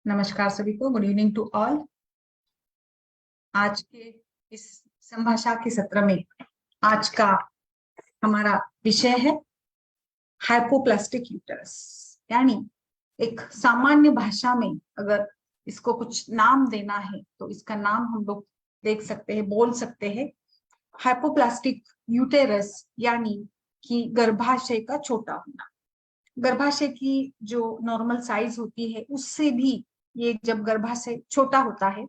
नमस्कार सभी को। Good evening to all. आज के इस संभाषा के सत्र में आज का हमारा विषय है हाइपोप्लास्टिक यूटरस। यानी एक सामान्य भाषा में अगर इसको कुछ नाम देना है तो इसका नाम हम लोग देख सकते हैं, बोल सकते हैं हाइपोप्लास्टिक यूटेरस, यानी कि गर्भाशय का छोटा होना। गर्भाशय की जो नॉर्मल साइज होती है उससे भी ये जब गर्भाशय छोटा होता है।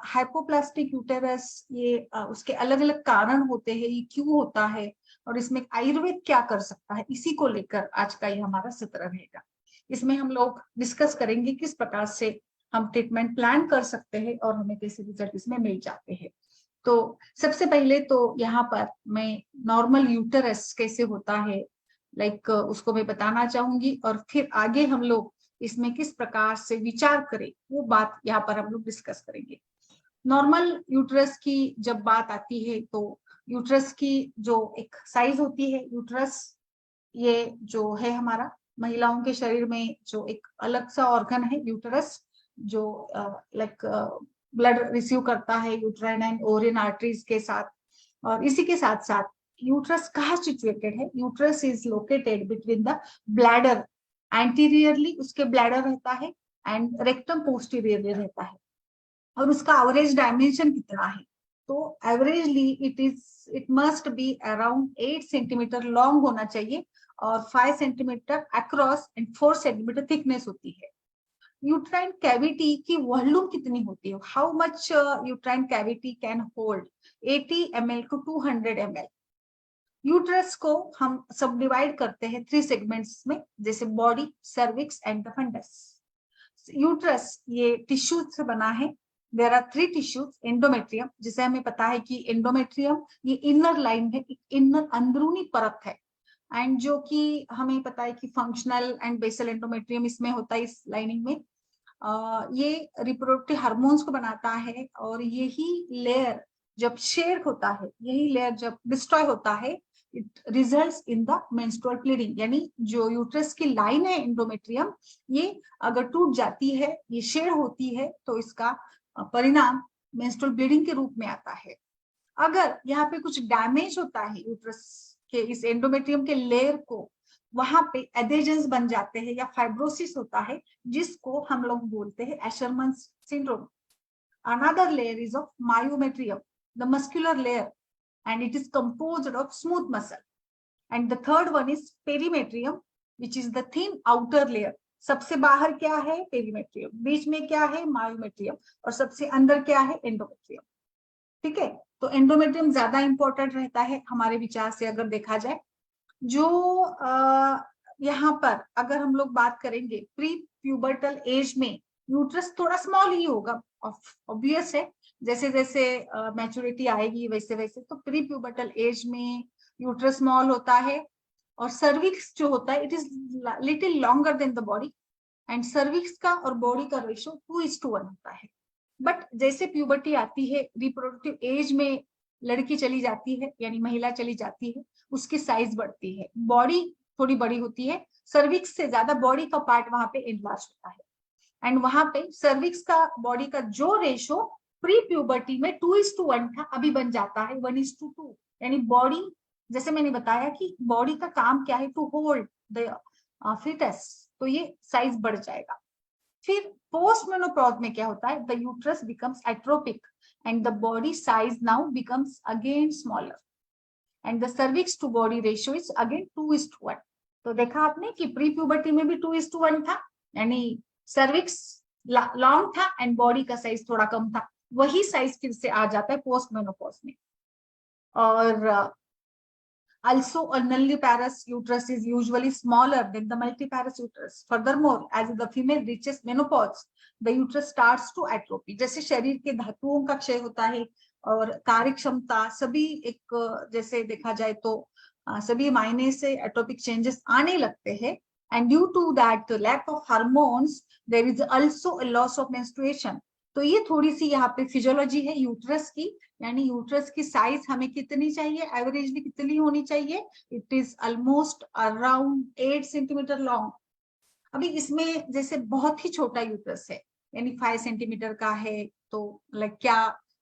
हाइपोप्लास्टिक यूटेरस ये उसके अलग अलग कारण होते हैं, ये क्यों होता है और इसमें आयुर्वेद क्या कर सकता है, इसी को लेकर आज का ये हमारा सत्र रहेगा। इसमें हम लोग डिस्कस करेंगे किस प्रकार से हम ट्रीटमेंट प्लान कर सकते हैं और हमें कैसे रिजल्ट इसमें मिल जाते हैं। तो सबसे पहले तो यहाँ पर मैं नॉर्मल यूटेरस कैसे होता है उसको मैं बताना चाहूंगी, और फिर आगे हम लोग इसमें किस प्रकार से विचार करें वो बात यहाँ पर हम लोग डिस्कस करेंगे। नॉर्मल यूट्रस की जब बात आती है तो यूट्रस की जो एक साइज होती है, यूट्रस ये जो है हमारा महिलाओं के शरीर में जो एक अलग सा ऑर्गन है यूट्रस, जो ब्लड रिसीव करता है यूट्राइन एंड ओरिन आर्टरीज के साथ। और इसी के साथ साथ यूट्रस कहाँ सिचुएटेड है? Uterus is located between the bladder, anteriorly उसके ब्लैडर रहता है एंड रेक्टम पोस्टीरियरली रहता है। और उसका एवरेज डायमेंशन कितना है? तो averagely it must be around 8 centimetre long होना चाहिए और 5 centimetre across and 4 centimetre thickness होती है। यूट्राइन कैविटी की वॉल्यूम कितनी होती है? How much uterine cavity can hold? 80 ml to 200 ml। Uterus को हम सब डिवाइड करते हैं 3 सेगमेंट्स में, जैसे body, cervix and the fundus. Uterus ये टिश्यू से बना है। There are 3 tissues. एंडोमेट्रियम, जिसे हमें पता है कि एंडोमेट्रियम ये इनर लाइन है, इनर अंदरूनी परत है, एंड जो कि हमें पता है कि फंक्शनल एंड बेसल एंडोमेट्रियम इसमें होता है, इस लाइनिंग में। ये रिप्रोडक्टिव हार्मोन्स को बनाता है, और यही लेयर जब शेयर होता है, यही लेयर जब डिस्ट्रॉय होता है, it results in the menstrual bleeding. यानी जो यूट्रस की लाइन है एंडोमेट्रियम, ये अगर टूट जाती है, ये शेयर होती है, तो इसका परिणाम मेंस्ट्रुअल ब्लीडिंग के रूप में आता है। अगर यहाँ पे कुछ डैमेज होता है यूट्रस के इस एंडोमेट्रियम के लेयर को, वहां पे एडेजन्स बन जाते हैं या फाइब्रोसिस होता है, जिसको हम लोग बोलते हैं Asherman syndrome. Another layer is of myometrium, the muscular layer, and it is composed of smooth muscle. And the third one is perimetrium, which is the thin outer layer. सबसे बाहर क्या है? पेरीमेट्रियम। बीच में क्या है? मायोमेट्रियम। और सबसे अंदर क्या है? एंडोमेट्रियम। ठीक है, तो एंडोमेट्रियम ज्यादा इंपॉर्टेंट रहता है हमारे विचार से अगर देखा जाए। जो यहाँ पर अगर हम लोग बात करेंगे प्री प्यूबर्टल एज में, यूट्रस थोड़ा स्मॉल ही होगा, ऑब्वियस है। जैसे जैसे मैच्योरिटी आएगी वैसे वैसे, तो प्री प्यूबर्टल एज में यूट्रस स्मॉल होता है। और सर्विक्स जो होता है, it is little longer than the body, and cervix का और बॉडी का रेशियो 2:1 होता है। बट जैसे प्यूबर्टी आती है, रिप्रोडक्टिव एज में लड़की चली जाती है, यानी महिला चली जाती है, उसकी साइज बढ़ती है, बॉडी थोड़ी बड़ी होती है, सर्विक्स से ज्यादा बॉडी का पार्ट वहां पे एनलार्ज होता है। एंड वहां पे सर्विक्स का बॉडी का जो रेशो प्री प्यूबर्टी में 2:1 था, अभी बन जाता है 1:2। यानी बॉडी, जैसे मैंने बताया कि बॉडी का काम क्या है? टू होल्ड द फिटस, तो ये साइज बढ़ जाएगा। फिर पोस्ट मेनोपॉज में क्या होता है? The uterus becomes atrophic and the body size now becomes again smaller, and the cervix to body ratio is again 2:1। तो देखा आपने कि प्री प्यूबर्टी में भी 2:1 था, यानी सर्विक्स लॉन्ग था एंड बॉडी का साइज थोड़ा कम था। वही साइज फिर से आ जाता है पोस्ट मेनोपॉज में। और also a nulliparous uterus is usually smaller than the multiparous uterus. Furthermore, as the female reaches menopause, the uterus starts to atrophy. जैसे शरीर के धातुओं का क्षय होता है और कार्य क्षमता सभी एक जैसे देखा जाए तो सभी मायने से एट्रोपिक चेंजेस आने लगते हैं। And due to that lack of hormones, there is also a loss of menstruation. तो ये थोड़ी सी यहाँ पे फिजियोलॉजी है यूट्रस की, यानी यूट्रस की साइज हमें कितनी चाहिए, एवरेजली कितनी होनी चाहिए? It is almost around 8 centimetre long. अभी इसमें जैसे बहुत ही छोटा यूट्रस है, यानी 5 सेंटीमीटर का है, तो लाइक क्या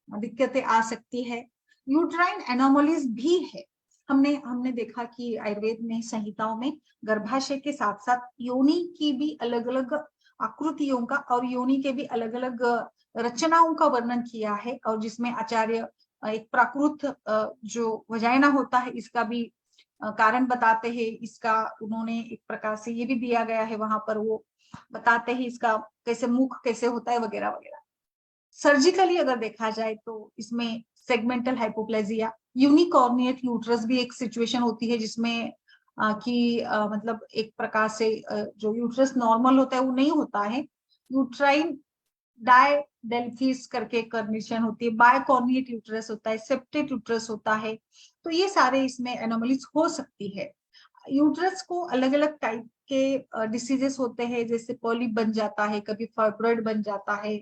दिक्कतें आ सकती है। यूट्राइन एनोमलीज भी है। हमने देखा कि आयुर्वेद में संहिताओं में गर्भाशय के साथ साथ योनि की भी अलग अलग आकृतियों का और योनि के भी अलग अलग रचनाओं का वर्णन किया है, और जिसमें आचार्य एक प्राकृत जो वजाइना होता है इसका भी कारण बताते हैं। इसका उन्होंने एक प्रकार से ये भी दिया गया है वहां पर, वो बताते हैं इसका कैसे मुख कैसे होता है वगैरह वगैरह। सर्जिकली अगर देखा जाए तो इसमें सेगमेंटल हाइपोप्लेजिया, यूनिकॉर्निएट यूट्रस भी एक सिचुएशन होती है जिसमें मतलब एक प्रकार से जो यूट्रस नॉर्मल होता है वो नहीं होता है। यूट्राइन डायडेल्फिस करके कंडीशन होती है, बायकॉर्निएट यूट्रस होता है, सेप्टेट यूट्रस होता है। तो ये सारे इसमें एनोमलीज हो सकती है। यूट्रस को अलग अलग टाइप के डिसीजेस होते हैं, जैसे पॉलिप बन जाता है, कभी फाइब्रॉइड बन जाता है,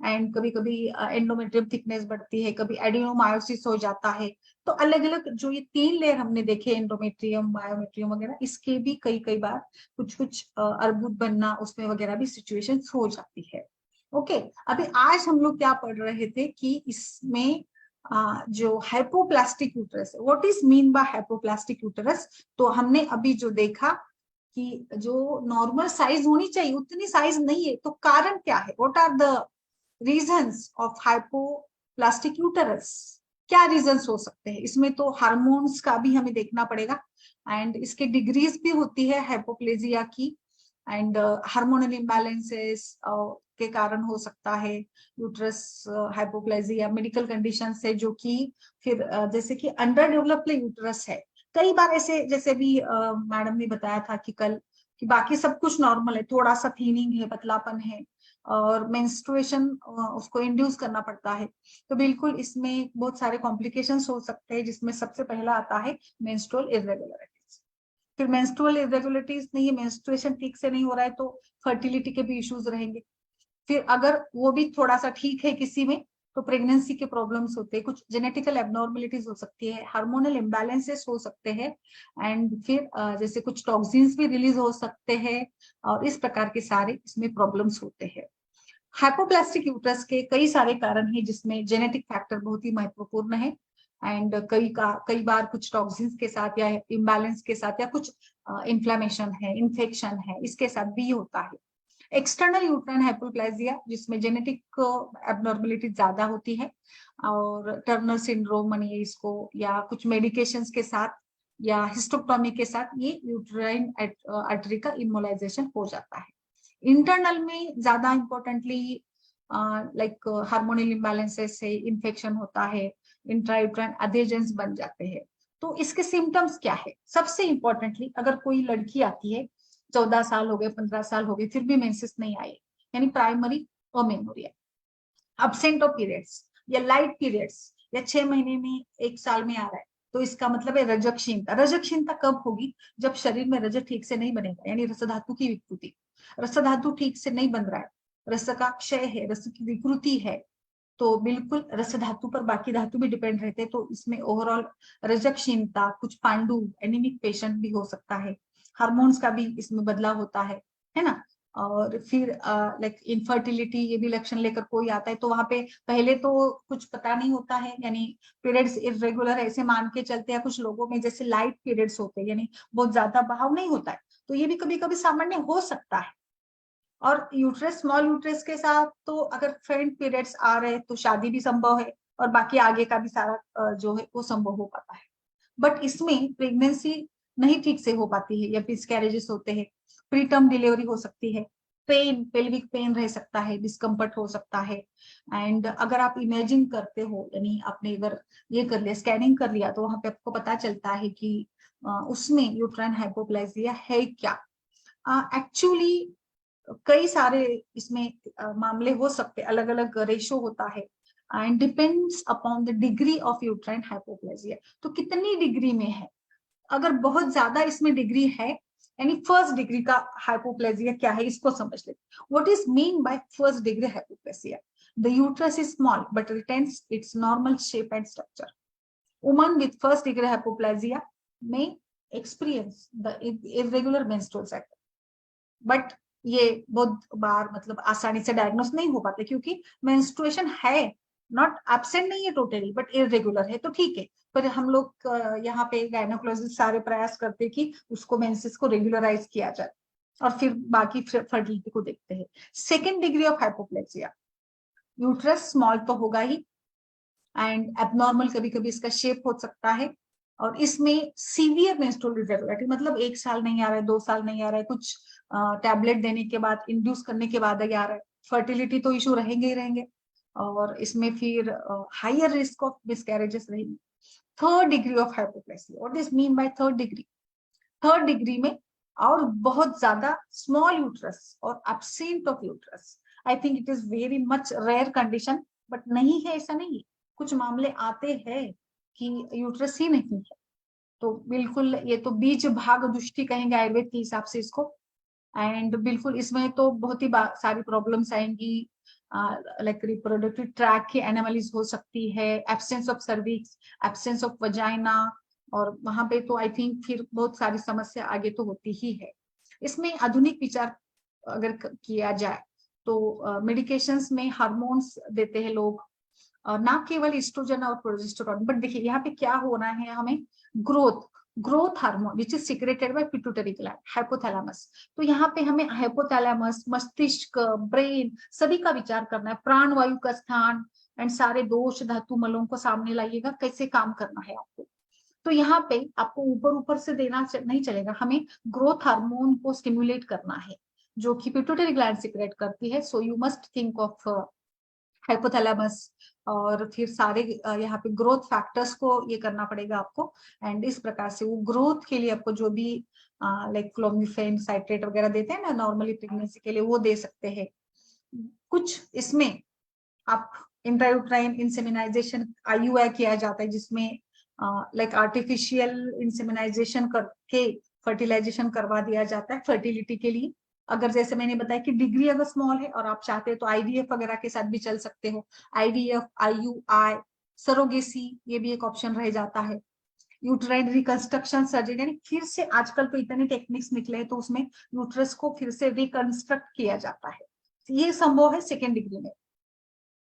एंड कभी कभी एंडोमेट्रियम थिकनेस बढ़ती है, कभी एडिनोमायोसिस हो जाता है। तो अलग अलग जो ये 3 लेयर हमने देखे, एंडोमेट्रियम मायोमेट्रियम वगैरह, इसके भी कई कई बार कुछ कुछ अर्बुद बनना उसमें वगैरह भी सिचुएशन हो जाती है। ओके, अभी आज हम लोग क्या पढ़ रहे थे कि इसमें जो हाइपोप्लास्टिक यूटरस है, what is mean bye hypoplastic uterus. तो हमने अभी जो देखा कि जो नॉर्मल साइज होनी चाहिए उतनी साइज नहीं है, तो कारण क्या है, what are the reasons of hypoplastic uterus, क्या रीजंस हो सकते हैं इसमें। तो हार्मोन्स का भी हमें देखना पड़ेगा, एंड इसके डिग्रीज भी होती है हाइपोप्लेजिया की, एंड हार्मोनल इम्बैलेंसेस के कारण हो सकता है यूट्रस हाइपोप्लेजिया। मेडिकल कंडीशन है जो कि फिर जैसे कि अंडर डेवलप्ड यूट्रस है, कई बार ऐसे, जैसे भी मैडम ने बताया था कि कल, कि बाकी सब कुछ नॉर्मल है, थोड़ा सा थीनिंग है, पतलापन है, और मेंस्ट्रुएशन उसको इंड्यूस करना पड़ता है। तो बिल्कुल इसमें बहुत सारे कॉम्प्लिकेशंस हो सकते हैं, जिसमें सबसे पहला आता है मेंस्ट्रुअल इरेगुलरिटीज। फिर मेंस्ट्रुअल इरेगुलरिटीज नहीं है, मेंस्ट्रुएशन ठीक से नहीं हो रहा है, तो फर्टिलिटी के भी इश्यूज रहेंगे। फिर अगर वो भी थोड़ा सा ठीक है किसी में, तो प्रेगनेंसी के प्रॉब्लम्स होते हैं, कुछ जेनेटिकल एबनॉर्मलिटीज हो सकती है, हार्मोनल इम्बैलेंसेस हो सकते हैं, एंड फिर जैसे कुछ टॉक्सिन्स भी रिलीज हो सकते हैं, और इस प्रकार के सारे इसमें प्रॉब्लम्स होते हैं। हाइपोप्लास्टिक यूट्रस के कई सारे कारण हैं, जिसमें जेनेटिक फैक्टर बहुत ही महत्वपूर्ण है, एंड कई बार कुछ टॉक्सिन्स के साथ या इम्बैलेंस के साथ, या कुछ इन्फ्लेमेशन है, इन्फेक्शन है, इसके साथ भी होता है। एक्सटर्नल यूट्राइन हाइपोप्लाजिया, जिसमें जेनेटिक एबनॉर्मलिटी ज्यादा होती है, और टर्नर सिंड्रोम मानिए इसको, या कुछ मेडिकेशंस के साथ या हिस्टोक्टोमी के साथ ये यूट्राइन आर्टरी का इमोलाइजेशन हो जाता है। इंटरनल में ज्यादा इंपॉर्टेंटली लाइक हार्मोनल इम्बैलेंसेस से इन्फेक्शन होता है, इंट्रायूट्राइन अधेजन्स बन जाते हैं। तो इसके सिम्टम्स क्या है, सबसे इंपॉर्टेंटली अगर कोई लड़की आती है, 14 साल हो गए, 15 साल हो गए, फिर भी मेंसेस नहीं आए, यानी प्राइमरी ओमेनोरिया, अब्सेंट ऑफ पीरियड्स या लाइट पीरियड्स, या 6 महीने में 1 साल में आ रहा है, तो इसका मतलब है रजकशीलता। रजकशीलता कब होगी, जब शरीर में रजक ठीक से नहीं बनेगा, यानी रस धातु की विकृति, रस धातु ठीक से नहीं बन रहा है, रस का क्षय है, रस की विकृति है, तो बिल्कुल रस धातु पर बाकी धातु भी डिपेंड रहते हैं, तो इसमें ओवरऑल रजकशीलता, कुछ पांडु एनीमिक पेशेंट भी हो सकता है, हार्मोन्स का भी इसमें बदलाव होता है ना। और फिर लाइक इनफर्टिलिटी, ये भी लक्षण लेकर कोई आता है, तो वहां पे पहले तो कुछ पता नहीं होता है, यानी पीरियड्स इरेगुलर ऐसे मान के चलते हैं कुछ लोगों में, जैसे लाइट पीरियड्स होते हैं, यानी बहुत ज्यादा बहाव नहीं होता है, तो ये भी कभी कभी सामान्य हो सकता है। और यूट्रस, स्मॉल यूट्रस के साथ तो अगर फेंट पीरियड्स आ रहे हैं तो शादी भी संभव है, और बाकी आगे का भी सारा जो है वो संभव हो पाता है। बट इसमें प्रेगनेंसी नहीं ठीक से हो पाती है, या मिसकैरेजेस होते हैं, प्रीटर्म डिलीवरी हो सकती है, पेन, पेल्विक पेन रह सकता है, डिस्कम्फर्ट हो सकता है, एंड अगर आप इमेजिंग करते हो, यानी आपने अगर ये कर लिया, स्कैनिंग कर लिया, तो वहां पे आपको पता चलता है कि उसमें यूट्राइन हाइपोप्लाजिया है क्या। एक्चुअली कई सारे इसमें मामले हो सकते, अलग अलग रेशो होता है, and depends upon the degree of uterine hypoplasia, तो कितनी डिग्री में है। अगर बहुत ज्यादा इसमें डिग्री है, यानी फर्स्ट डिग्री का हाइपोप्लेजिया क्या है इसको समझ लेते। What is mean by first degree hypoplasia, the uterus is small but retains it's normal shape and structure. Woman with first degree hypoplasia may experience the irregular menstrual cycle, but ये बहुत बार मतलब आसानी से डायग्नोस नहीं हो पाते, क्योंकि menstruation है, नॉट एब्सेंट नहीं है टोटली, बट इरेगुलर है तो ठीक है। पर हम लोग यहाँ पे गायनोकोलॉजिस्ट सारे प्रयास करते हैं कि उसको मेंसेस को रेगुलराइज किया जाए, और फिर बाकी फर्टिलिटी को देखते हैं। Second degree of hypoplasia, uterus small तो होगा ही, एंड एबनॉर्मल कभी कभी इसका शेप हो सकता है, और इसमें सीवियर मेंस्ट्रुअल इरेगुलरिटी, मतलब 1 साल नहीं आ रहा है, 2 साल नहीं आ रहा है, कुछ टैबलेट देने के बाद, इंड्यूस करने के बाद ही आ रहा है, फर्टिलिटी तो इशू रहेंगे ही रहेंगे, और इसमें फिर हायर रिस्क ऑफ मिसकैरेजेस रहेगी। Third degree of hypoplasia, what is mean by third degree? Third degree में और बहुत ज्यादा स्मॉल यूट्रस और absent of uterus, I think it is very much rare condition, but नहीं है ऐसा नहीं है, कुछ मामले आते हैं कि यूट्रस ही नहीं है। तो बिल्कुल ये तो बीज भाग दुष्टि कहेंगे आयुर्वेद के हिसाब से इसको, एंड बिल्कुल इसमें तो बहुत ही सारी प्रॉब्लम्स आएंगी, लाइक रिप्रोडक्टिव ट्रैक की एनोमलीज हो सकती है, absence of cervix, absence of vagina, और वहां पे तो आई थिंक फिर बहुत सारी समस्या आगे तो होती ही है। इसमें आधुनिक विचार अगर किया जाए तो मेडिकेशंस में हार्मोन्स देते हैं लोग, ना केवल इस्ट्रोजन और प्रोजेस्टेरोन, बट देखिए यहाँ पे क्या होना है हमें, growth growth hormone which is secreted by pituitary gland, hypothalamus. तो यहाँ पे हमें हाइपोथैलेमस, मस्तिष्क, ब्रेन सभी का विचार करना है, प्राण वायु का स्थान, एंड सारे दोष धातु मलों को सामने लाइएगा, कैसे काम करना है आपको। तो यहाँ पे आपको ऊपर ऊपर से देना नहीं चलेगा, हमें ग्रोथ हार्मोन को स्टिमुलेट करना है, जो कि पिट्यूटरी ग्लैंड सिक्रेट करती है। So you must think of hypothalamus, और फिर सारे यहाँ पे ग्रोथ फैक्टर्स को ये करना पड़ेगा आपको, एंड इस प्रकार से वो ग्रोथ के लिए आपको जो भी लाइक क्लोमिफेन, साइट्रेट वगैरह देते हैं ना नॉर्मली प्रेगनेंसी के लिए, वो दे सकते हैं। कुछ इसमें आप इंट्रायूट्राइन इंसेमिनाइजेशन आईयूआई किया जाता है, जिसमें लाइक आर्टिफिशियल इंसेमिनाइजेशन करके फर्टिलाइजेशन करवा दिया जाता है फर्टिलिटी के लिए। अगर जैसे मैंने बताया कि डिग्री अगर स्मॉल है और आप चाहते हैं तो आईवीएफ वगैरह के साथ भी चल सकते हो, आईवीएफ, आईयूआई, सरोगेसी, ये भी एक ऑप्शन रह जाता है। यूट्राइन रिकंस्ट्रक्शन सर्जरी, यानी फिर से आजकल तो इतने टेक्निक्स निकले हैं, तो उसमें यूट्रस को फिर से रिकंस्ट्रक्ट किया जाता है, ये संभव है सेकेंड डिग्री में।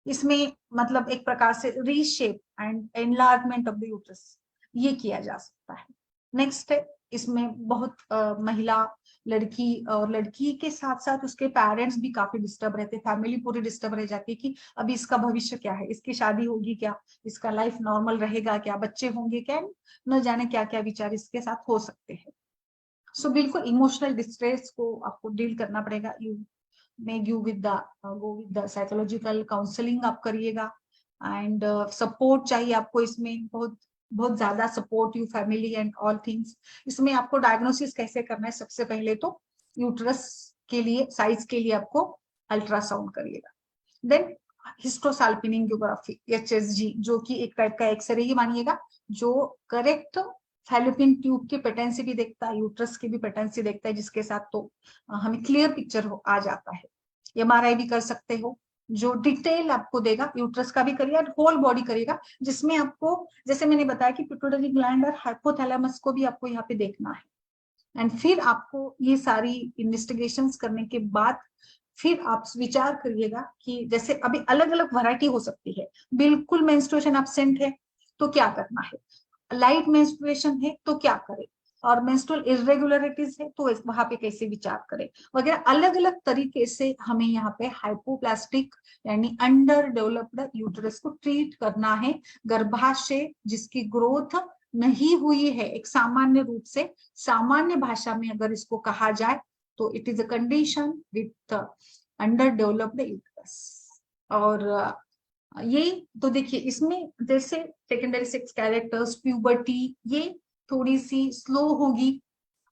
इसमें मतलब एक प्रकार से reshape and enlargement of the uterus ये किया जा सकता है। नेक्स्ट है, इसमें बहुत महिला, लड़की और लड़की के साथ साथ उसके पेरेंट्स भी काफी डिस्टर्ब रहते, फैमिली पूरी डिस्टर्ब रह जाती है कि अभी इसका भविष्य क्या है, इसकी शादी होगी क्या, इसका लाइफ नॉर्मल रहेगा क्या, बच्चे होंगे क्या, न जाने क्या क्या विचार इसके साथ हो सकते हैं। सो बिल्कुल इमोशनल डिस्ट्रेस को आपको डील करना पड़ेगा, you may give with the go with the psychological counselling आप करिएगा, एंड सपोर्ट चाहिए आपको इसमें, बहुत बहुत ज्यादा support, you family and all things. इसमें आपको डायग्नोसिस कैसे करना है, सबसे पहले तो यूट्रस के लिए साइज के लिए आपको अल्ट्रासाउंड करिएगा, देन हिस्टोसाल्पिनिंगियोग्राफी एचएसजी, जो कि एक टाइप का एक्सरे ही मानिएगा, जो करेक्ट फैलोपियन ट्यूब की पेटेंसी भी देखता है, यूट्रस की भी पेटेंसी देखता है, जिसके साथ तो हमें क्लियर पिक्चर आ जाता है। एमआरआई भी कर सकते हो, जो डिटेल आपको देगा, यूट्रस का भी करिएगा, होल बॉडी करिएगा, जिसमें आपको जैसे मैंने बताया कि पिट्यूटरी ग्लैंड और हाइपोथैलेमस को भी आपको यहाँ पे देखना है, एंड फिर आपको ये सारी इन्वेस्टिगेशंस करने के बाद फिर आप विचार करिएगा कि जैसे अभी अलग अलग वैरायटी हो सकती है, बिल्कुल मेंस्ट्रुएशन एब्सेंट है तो क्या करना है, लाइट मेंस्ट्रुएशन है तो क्या करें, और मेंस्ट्रुअल इरेगुलरिटीज है तो वहां पे कैसे विचार करें वगैरह, अलग अलग तरीके से हमें यहाँ पे हाइपोप्लास्टिक यानी अंडर डेवलप्ड यूट्रस को ट्रीट करना है, गर्भाशय जिसकी ग्रोथ नहीं हुई है, एक सामान्य रूप से, सामान्य भाषा में अगर इसको कहा जाए तो it is a condition with under developed uterus. और ये तो देखिए इसमें जैसे सेकेंडरी सेक्स कैरेक्टर्स, प्यूबर्टी, ये थोड़ी सी स्लो होगी,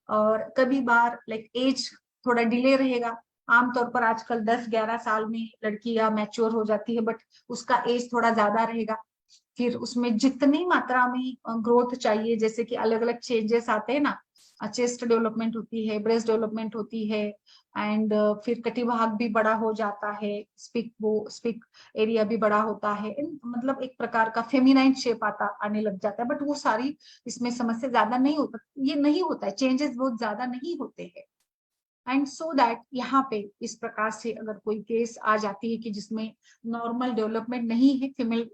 और कभी बार लाइक एज थोड़ा डिले रहेगा। आमतौर पर आजकल 10-11 साल में लड़कियां मैच्योर हो जाती है, बट उसका एज थोड़ा ज्यादा रहेगा। फिर उसमें जितनी मात्रा में ग्रोथ चाहिए, जैसे कि अलग अलग चेंजेस आते हैं ना, चेस्ट डेवलपमेंट होती है, ब्रेस्ट डेवलपमेंट होती है, एंड फिर कटिभाग भी बड़ा हो जाता है, स्पिक एरिया भी बड़ा होता है, मतलब एक प्रकार का फेमिनाइन शेप आने लग जाता है, बट वो सारी इसमें समस्या ज्यादा नहीं होता, ये नहीं होता है, चेंजेस बहुत ज्यादा नहीं होते हैं। एंड सो दैट यहाँ पे इस प्रकार से अगर कोई केस आ जाती है कि जिसमें नॉर्मल डेवलपमेंट नहीं है फीमेल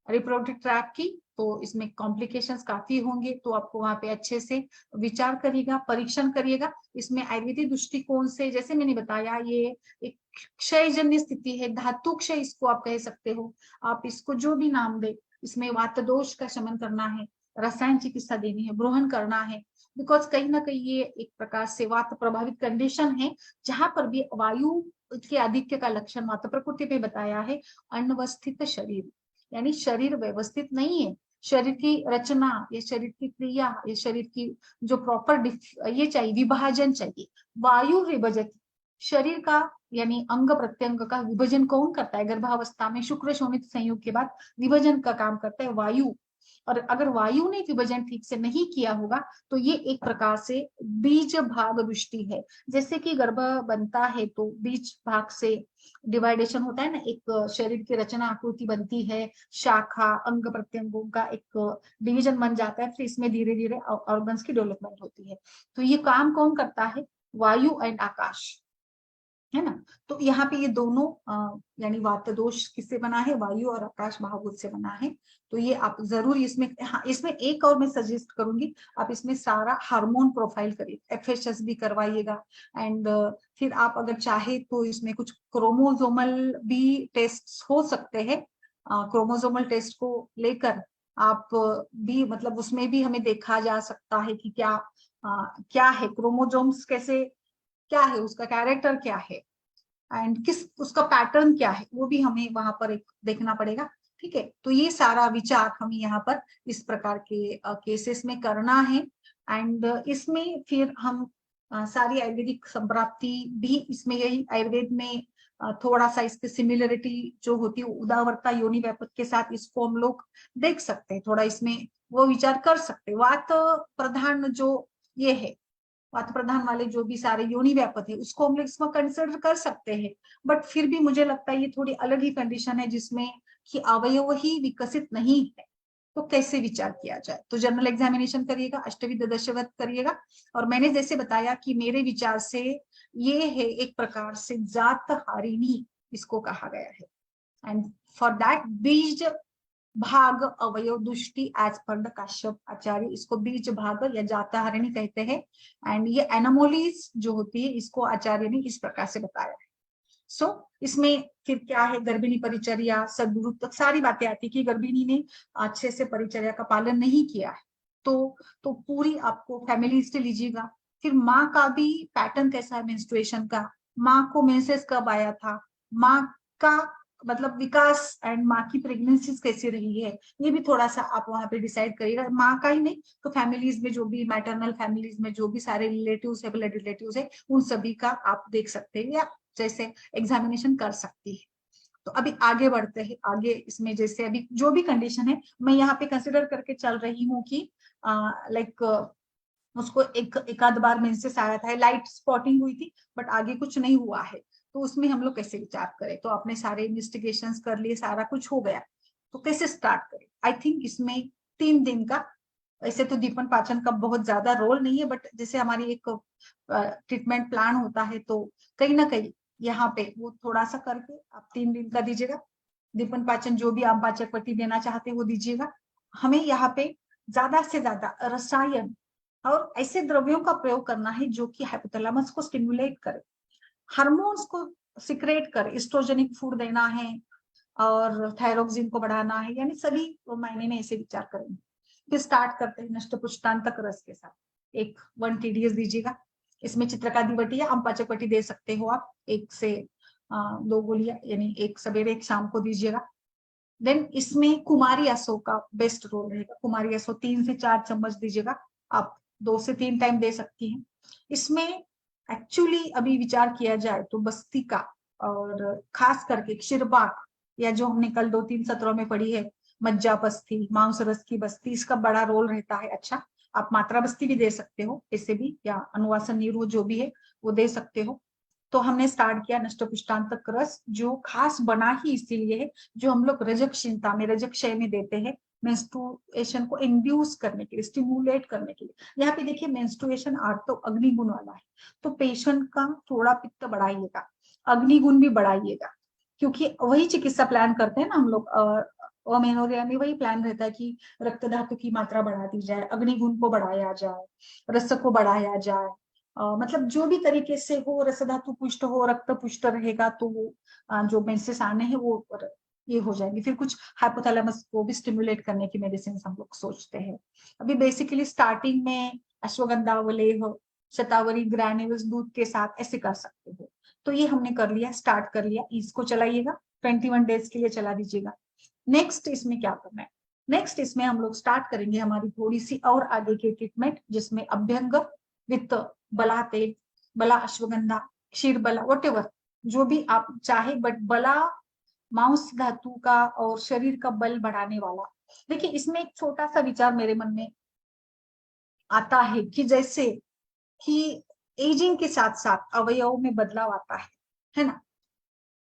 रिप्रोडक्टिव ट्रैक की, तो इसमें कॉम्प्लिकेशंस काफी होंगे, तो आपको वहां पे अच्छे से विचार करिएगा, परीक्षण करिएगा। इसमें आयुर्वेदिक दृष्टिकोण से जैसे मैंने बताया, ये एक क्षयजन्य स्थिति है, धातु क्षय इसको आप कह सकते हो, आप इसको जो भी नाम दे। इसमें वात दोष का शमन करना है, रसायन चिकित्सा देनी है, ब्रोहन करना है, बिकॉज कहीं ना कहीं ये एक प्रकार से वात प्रभावित कंडीशन है, जहां पर भी वायु के आधिक्य का लक्षण वात प्रकृति पे बताया है। अनवस्थित शरीर, यानी शरीर व्यवस्थित नहीं है, शरीर की रचना, ये शरीर की क्रिया, ये शरीर की जो प्रॉपर ये चाहिए, विभाजन चाहिए, वायु विभजित शरीर का, यानी अंग प्रत्यंग का विभाजन कौन करता है? गर्भावस्था में शुक्र शोणित संयोग के बाद विभाजन का काम करता है वायु। और अगर वायु ने विभाजन ठीक से नहीं किया होगा तो ये एक प्रकार से बीज भाग दृष्टि है। जैसे कि गर्भ बनता है तो बीज भाग से डिवाइडेशन होता है ना, एक शरीर की रचना आकृति बनती है, शाखा अंग प्रत्यंगों का एक डिवीजन बन जाता है, फिर इसमें धीरे धीरे ऑर्गन्स की डेवलपमेंट होती है। तो ये काम कौन करता है? वायु एंड आकाश, है ना। तो यहाँ पे ये दोनों यानी वात दोष किससे बना है? वायु और आकाश महाभूत से बना है। तो ये आप जरूर इसमें, हाँ इसमें एक और मैं सजेस्ट करूंगी, आप इसमें सारा हार्मोन प्रोफाइल करिए, एफएसएस भी करवाइएगा। एंड फिर आप अगर चाहे तो इसमें कुछ क्रोमोजोमल भी टेस्ट हो सकते हैं। क्रोमोजोमल टेस्ट को लेकर आप भी, मतलब उसमें भी हमें देखा जा सकता है कि क्या है क्रोमोजोम्स, कैसे, क्या है उसका कैरेक्टर, क्या है एंड किस उसका पैटर्न क्या है, वो भी हमें वहां पर एक देखना पड़ेगा। ठीक है, तो ये सारा विचार हमें यहाँ पर इस प्रकार के केसेस में करना है। एंड इसमें फिर हम सारी आयुर्वेदिक संप्राप्ति भी इसमें, यही आयुर्वेद में थोड़ा सा इसकी सिमिलरिटी जो होती है उदावरता योनि व्यापक के साथ, इसको हम लोग देख सकते हैं, थोड़ा इसमें वो विचार कर सकते हैं। वात प्रधान जो ये है, वात प्रधान वाले जो भी सारे योनि व्यापक है उसको हम लोग इसमें कंसिडर कर सकते हैं। बट फिर भी मुझे लगता है ये थोड़ी अलग ही कंडीशन है जिसमें कि अवयव ही विकसित नहीं है, तो कैसे विचार किया जाए? तो जनरल एग्जामिनेशन करिएगा, अष्टविध दशवत करिएगा। और मैंने जैसे बताया कि मेरे विचार से ये है एक प्रकार से जात हारिणी इसको कहा गया है। एंड फॉर दैट बीज भाग अवयव दृष्टि एज पर द काश्यप आचार्य, इसको बीज भाग या जाताहारिणी कहते हैं। एंड ये एनोमोलीज जो होती है इसको आचार्य ने इस प्रकार से बताया है। सो इसमें फिर क्या है, गर्भिणी परिचर्या, सदगुरु तक सारी बातें आती कि गर्भिणी ने अच्छे से परिचर्या का पालन नहीं किया है, तो पूरी आपको फैमिली हिस्ट्री लीजिएगा। फिर माँ का भी पैटर्न कैसा है मेंस्ट्रुएशन का, माँ को मेंसेस कब आया था, माँ का मतलब विकास एंड माँ की प्रेगनेंसी कैसी रही है, ये भी थोड़ा सा आप वहां पे डिसाइड करिएगा। माँ का ही नहीं तो फैमिलीज में जो भी मैटरनल फैमिलीज में जो भी सारे रिलेटिव्स है, ब्लड रिलेटिव्स है, उन सभी का आप देख सकते हैं या जैसे एग्जामिनेशन कर सकती है। तो अभी आगे बढ़ते हैं, आगे इसमें जैसे अभी जो भी कंडीशन है मैं यहाँ पे कंसिडर करके चल रही हूँ कि लाइक उसको एक आध बार मेंसेस आया था, लाइट स्पॉटिंग हुई थी, बट आगे कुछ नहीं हुआ है, तो उसमें हम लोग कैसे विचार करें? तो आपने सारे इन्वेस्टिगेशंस कर लिए, सारा कुछ हो गया, तो कैसे स्टार्ट करें? आई थिंक इसमें 3 दिन का, ऐसे तो दीपन पाचन का बहुत ज्यादा रोल नहीं है, बट जैसे हमारी एक ट्रीटमेंट प्लान होता है तो कहीं ना कहीं यहाँ पे वो थोड़ा सा करके आप 3 दिन का दीजिएगा। दीपन पाचन जो भी आप पाचक पट्टी देना चाहते हैं वो दीजिएगा। हमें यहाँ पे ज्यादा से ज्यादा रसायन और ऐसे द्रव्यों का प्रयोग करना है जो कि हाइपोथैलेमस को स्टिमुलेट करे, हार्मोन्स को सिक्रेट करे, एस्ट्रोजेनिक फूड देना है और थायरोक्सिन को बढ़ाना है, यानी सभी मायने में ऐसे विचार करेंगे। फिर स्टार्ट करते हैं नष्ट पुष्टांतक रस के साथ, एक 1 TDS दीजिएगा। इसमें चित्रकादी बटी या अम्पाचक बटी दे सकते हो आप, 1 से 2 गोलियां, यानी एक सवेरे एक शाम को दीजिएगा। देन इसमें कुमारी असो का बेस्ट रोल रहेगा, कुमारी असो 3 से 4 चम्मच दीजिएगा, आप 2 से 3 टाइम दे सकती हैं। इसमें एक्चुअली अभी विचार किया जाए तो बस्ती का और खास करके क्षीरपाक, या जो हमने कल 2-3 सत्रों में पढ़ी है मज्जा बस्ती, मांस रस की बस्ती, इसका बड़ा रोल रहता है। अच्छा, आप मात्रा बस्ती भी दे सकते हो ऐसे भी, या अनुवासन नीरू जो भी है वो दे सकते हो। तो हमने स्टार्ट किया नष्ट पुष्टांतक रस, जो खास बना ही इसीलिए है, जो हम लोग रजक क्षीणता में, रजक क्षय में देते हैं, मेंस्ट्रुएशन को इंड्यूस करने के लिए, स्टिमुलेट करने के लिए। यहाँ पे देखिए मेंस्ट्रुएशन आर्ट तो अग्निगुण वाला है, तो पेशेंट का थोड़ा पित्त बढ़ाइएगा, अग्निगुण भी बढ़ाइएगा, क्योंकि वही चिकित्सा प्लान करते हैं ना हम लोग। अमेनोरिया में वही प्लान रहता है कि रक्त धातु की मात्रा बढ़ा दी जाए, अग्निगुण को बढ़ाया जाए, रस को बढ़ाया जाए। मतलब जो भी तरीके से हो, रस धातु पुष्ट हो, रक्त पुष्ट रहेगा तो वो जो मेंसेस आने हैं वो ये हो जाएंगे। फिर कुछ हाइपोथैलेमस को भी स्टिमुलेट करने की मेडिसिन हम लोग सोचते हैं। अभी बेसिकली स्टार्टिंग में अश्वगंधा, वलेह, शतावरी ग्रैन्युल्स दूध के साथ ऐसे कर सकते हो। तो ये हमने कर लिया, स्टार्ट कर लिया, इसको चलाइएगा, 21 डेज के लिए चला दीजिएगा। नेक्स्ट इसमें क्या करना है, नेक्स्ट इसमें हम लोग स्टार्ट करेंगे हमारी थोड़ी सी और आगे की ट्रीटमेंट, जिसमें अभ्यंग विथ बला तेल, बला अश्वगंधा, क्षीर बला, वॉटेवर जो भी आप चाहे, बट बला मांस धातु का और शरीर का बल बढ़ाने वाला। देखिए इसमें एक छोटा सा विचार मेरे मन में आता है कि जैसे कि एजिंग के साथ साथ अवयवों में बदलाव आता है ना।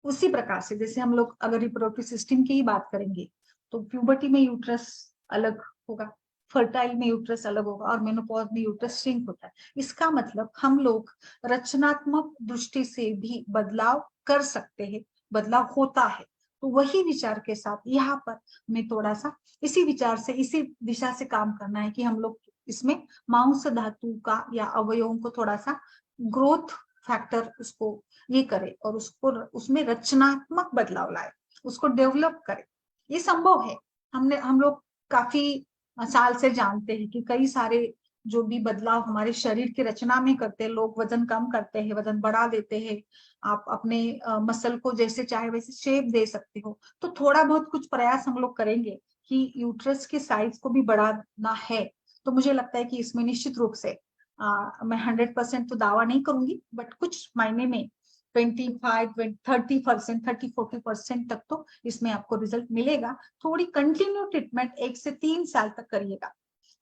उसी प्रकार से जैसे हम लोग अगर रिप्रोडक्टिव सिस्टम की ही बात करेंगे तो प्यूबर्टी में यूट्रस अलग होगा, फर्टाइल में यूट्रस अलग होगा, और मेनोपॉज में यूट्रस श्रिंक होता है। इसका मतलब हम लोग रचनात्मक दृष्टि से भी बदलाव कर सकते हैं, बदलाव होता है। तो वही विचार के साथ यहाँ पर हमें थोड़ा सा इसी विचार से, इसी दिशा से काम करना है कि हम लोग इसमें मांस धातु का या अवयवों को थोड़ा सा ग्रोथ फैक्टर उसको ये करे और उसको उसमें रचनात्मक बदलाव लाए, उसको डेवलप करे। ये संभव है। हम लोग काफी साल से जानते हैं कि कई सारे जो भी बदलाव हमारे शरीर की रचना में करते हैं, लोग वजन कम करते हैं, वजन बढ़ा देते हैं, आप अपने मसल को जैसे चाहे वैसे शेप दे सकते हो। तो थोड़ा बहुत कुछ प्रयास हम लोग करेंगे कि यूट्रस के साइज को भी बढ़ाना है। तो मुझे लगता है कि इसमें निश्चित रूप से मैं 100% तो दावा नहीं करूंगी, बट कुछ मायने में 25-30%, 30-40% तक तो इसमें आपको रिजल्ट मिलेगा। थोड़ी कंटिन्यू ट्रीटमेंट 1 से 3 साल तक करिएगा,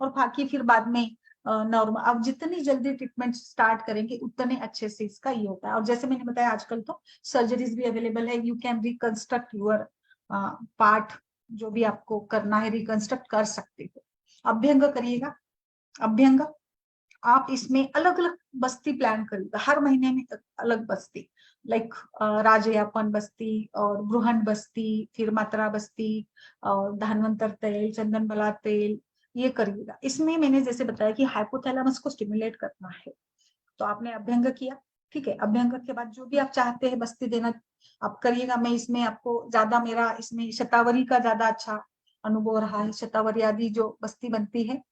और बाकी फिर बाद में नॉर्मल। आप जितनी जल्दी ट्रीटमेंट स्टार्ट करेंगे उतने अच्छे से इसका ये होता है। और जैसे मैंने बताया आजकल तो सर्जरीज भी अवेलेबल है, you can reconstruct your part, जो भी आपको करना है रिकंस्ट्रक्ट कर सकते हो। अभ्यंग करिएगा, अभ्यंग आप इसमें अलग अलग बस्ती प्लान करिएगा, हर महीने में अलग बस्ती, लाइक राजयापन बस्ती और बृहन बस्ती, फिर मात्रा बस्ती और धन्वंतर तेल, चंदन बला तेल, ये करिएगा। इसमें मैंने जैसे बताया कि हाइपोथैलेमस को स्टिमुलेट करना है, तो आपने अभ्यंग किया, ठीक है। अभ्यंग के बाद जो भी आप चाहते हैं बस्ती देना आप करिएगा। मैं इसमें आपको ज्यादा, मेरा इसमें शतावरी का ज्यादा अच्छा अनुभव रहा है। शतावरी आदि जो बस्ती बनती है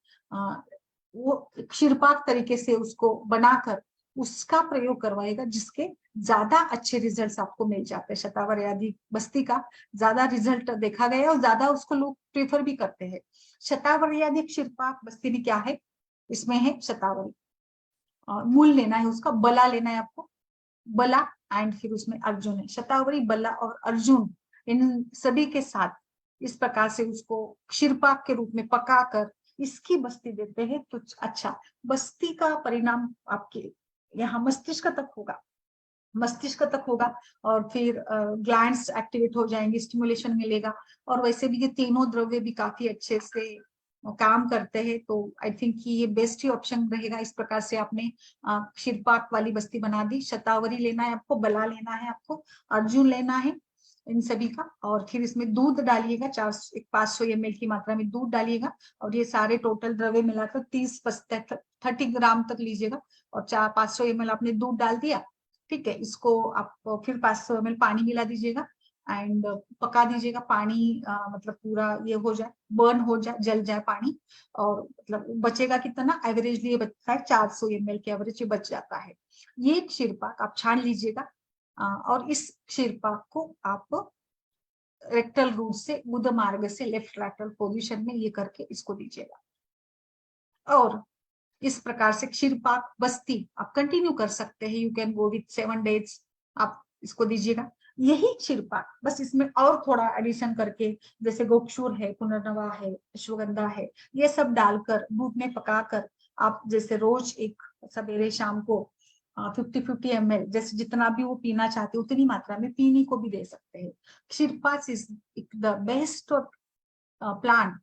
वो क्षीरपाक तरीके से उसको बनाकर उसका प्रयोग करवाएगा, जिसके ज्यादा अच्छे रिजल्ट्स आपको मिल जाते हैं। शतावरी आदि बस्ती का ज्यादा रिजल्ट देखा गया है और ज्यादा उसको लोग प्रेफर भी करते हैं। शतावरी आदि क्षीरपाक बस्ती में क्या है, इसमें है शतावरी, मूल लेना है उसका, बला लेना है आपको, बला एंड फिर उसमें अर्जुन है। शतावरी, बला और अर्जुन, इन सभी के साथ इस प्रकार से उसको क्षीरपाक के रूप में पकाकर इसकी बस्ती देते हैं तो अच्छा बस्ती का परिणाम आपके यहाँ मस्तिष्क तक होगा, मस्तिष्क तक होगा, और फिर ग्लैंड्स एक्टिवेट हो जाएंगे, स्टिमुलेशन मिलेगा। और वैसे भी ये तीनों द्रव्य भी काफी अच्छे से काम करते हैं, तो आई थिंक कि ये बेस्ट ही ऑप्शन रहेगा। इस प्रकार से आपने क्षीरपाक वाली बस्ती बना दी। शतावरी लेना है आपको, बला लेना है आपको, अर्जुन लेना है, इन सभी का। और फिर इसमें दूध डालिएगा, 500 ml की मात्रा में दूध डालिएगा, और ये सारे टोटल द्रव्य मिलाकर 30 ग्राम तक लीजिएगा। और 500 ml आपने दूध डाल दिया, ठीक है। इसको आप फिर 500 ml पानी मिला दीजिएगा एंड पका दीजिएगा। पानी मतलब पूरा ये हो जाए, बर्न हो जाए, जल जाए पानी, और मतलब बचेगा कितना, एवरेजली ये बचता है 400 ml के एवरेज बच जाता है। ये क्षीरपाक आप छान लीजिएगा, और इस क्षीरपाक को आप रेक्टल रूट से, गुद मार्ग से लेफ्ट लैटरल पोजीशन में ये करके इसको दीजिएगा। और इस प्रकार से क्षीरपाक बस्ती आप कंटिन्यू कर सकते हैं, you can go with 7 days, आप इसको दीजिएगा। यही क्षीरपाक, बस इसमें और थोड़ा एडिशन करके, जैसे गोक्षूर है, पुनर्नवा है, अश्वगंधा है, ये सब डालकर दूध में पकाकर आप जैसे रोज एक सवेरे शाम को 50-50 ml, जैसे जितना भी वो पीना चाहते उतनी मात्रा में पीने को भी दे सकते हैं। क्षीरपाक इज द बेस्ट प्लान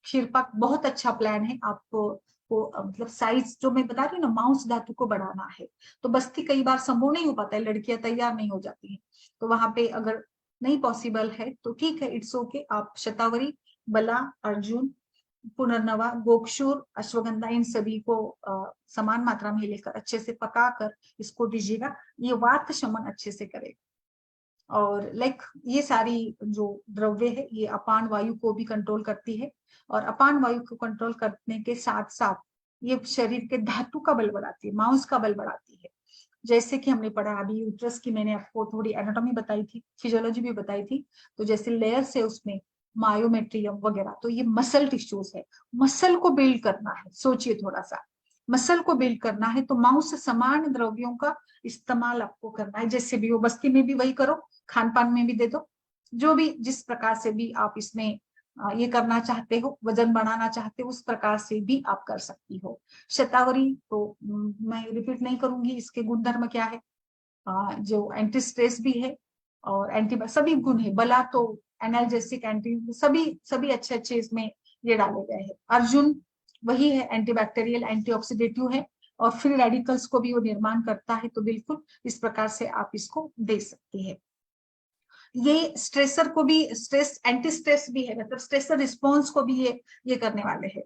क्षीरपाक बहुत अच्छा प्लान है आपको को मतलब साइज जो मैं बता रही हूँ ना, मांस धातु को बढ़ाना है। तो बस्ती कई बार संभव नहीं हो पाता है, लड़कियां तैयार नहीं हो जाती हैं, तो वहां पे अगर नहीं पॉसिबल है तो ठीक है, इट्स ओके। आप शतावरी, बला, अर्जुन, पुनर्नवा, गोक्षूर, अश्वगंधा, इन सभी को समान मात्रा में लेकर अच्छे से पकाकर इसको दीजिएगा। ये वात शमन अच्छे से करेगा। और लाइक ये सारी जो द्रव्य है ये अपान वायु को भी कंट्रोल करती है, और अपान वायु को कंट्रोल करने के साथ साथ ये शरीर के धातु का बल बढ़ाती है, मांस का बल बढ़ाती है। जैसे कि हमने पढ़ा अभी यूट्रस की, मैंने आपको थोड़ी एनाटॉमी बताई थी, फिजियोलॉजी भी बताई थी। तो जैसे लेयर्स है उसमें मायोमेट्रियम वगैरह, तो ये मसल टिश्यूज है। मसल को बिल्ड करना है, सोचिए थोड़ा सा, मसल को बिल्ड करना है तो मांस से समान द्रव्यों का इस्तेमाल आपको करना है। जैसे भी हो, बस्ती में भी वही करो, खान पान में भी दे दो, जो भी जिस प्रकार से भी आप इसमें ये करना चाहते हो, वजन बढ़ाना चाहते हो, उस प्रकार से भी आप कर सकती हो। शतावरी तो मैं रिपीट नहीं करूंगी, इसके गुणधर्म क्या है, जो एंटी स्ट्रेस भी है और एंटी सभी गुण है। बला तो एनाल्जेसिक, एंटी सभी सभी अच्छे अच्छे इसमें ये डाले गए हैं। अर्जुन वही है, एंटीबैक्टीरियल एंटीऑक्सीडेटिव है, और फ्री रेडिकल्स को भी वो निर्माण करता है। तो बिल्कुल इस प्रकार से आप इसको दे सकती है। ये स्ट्रेसर को भी, स्ट्रेस एंटी स्ट्रेस भी है, मतलब स्ट्रेसर रिस्पॉन्स को भी ये करने वाले हैं,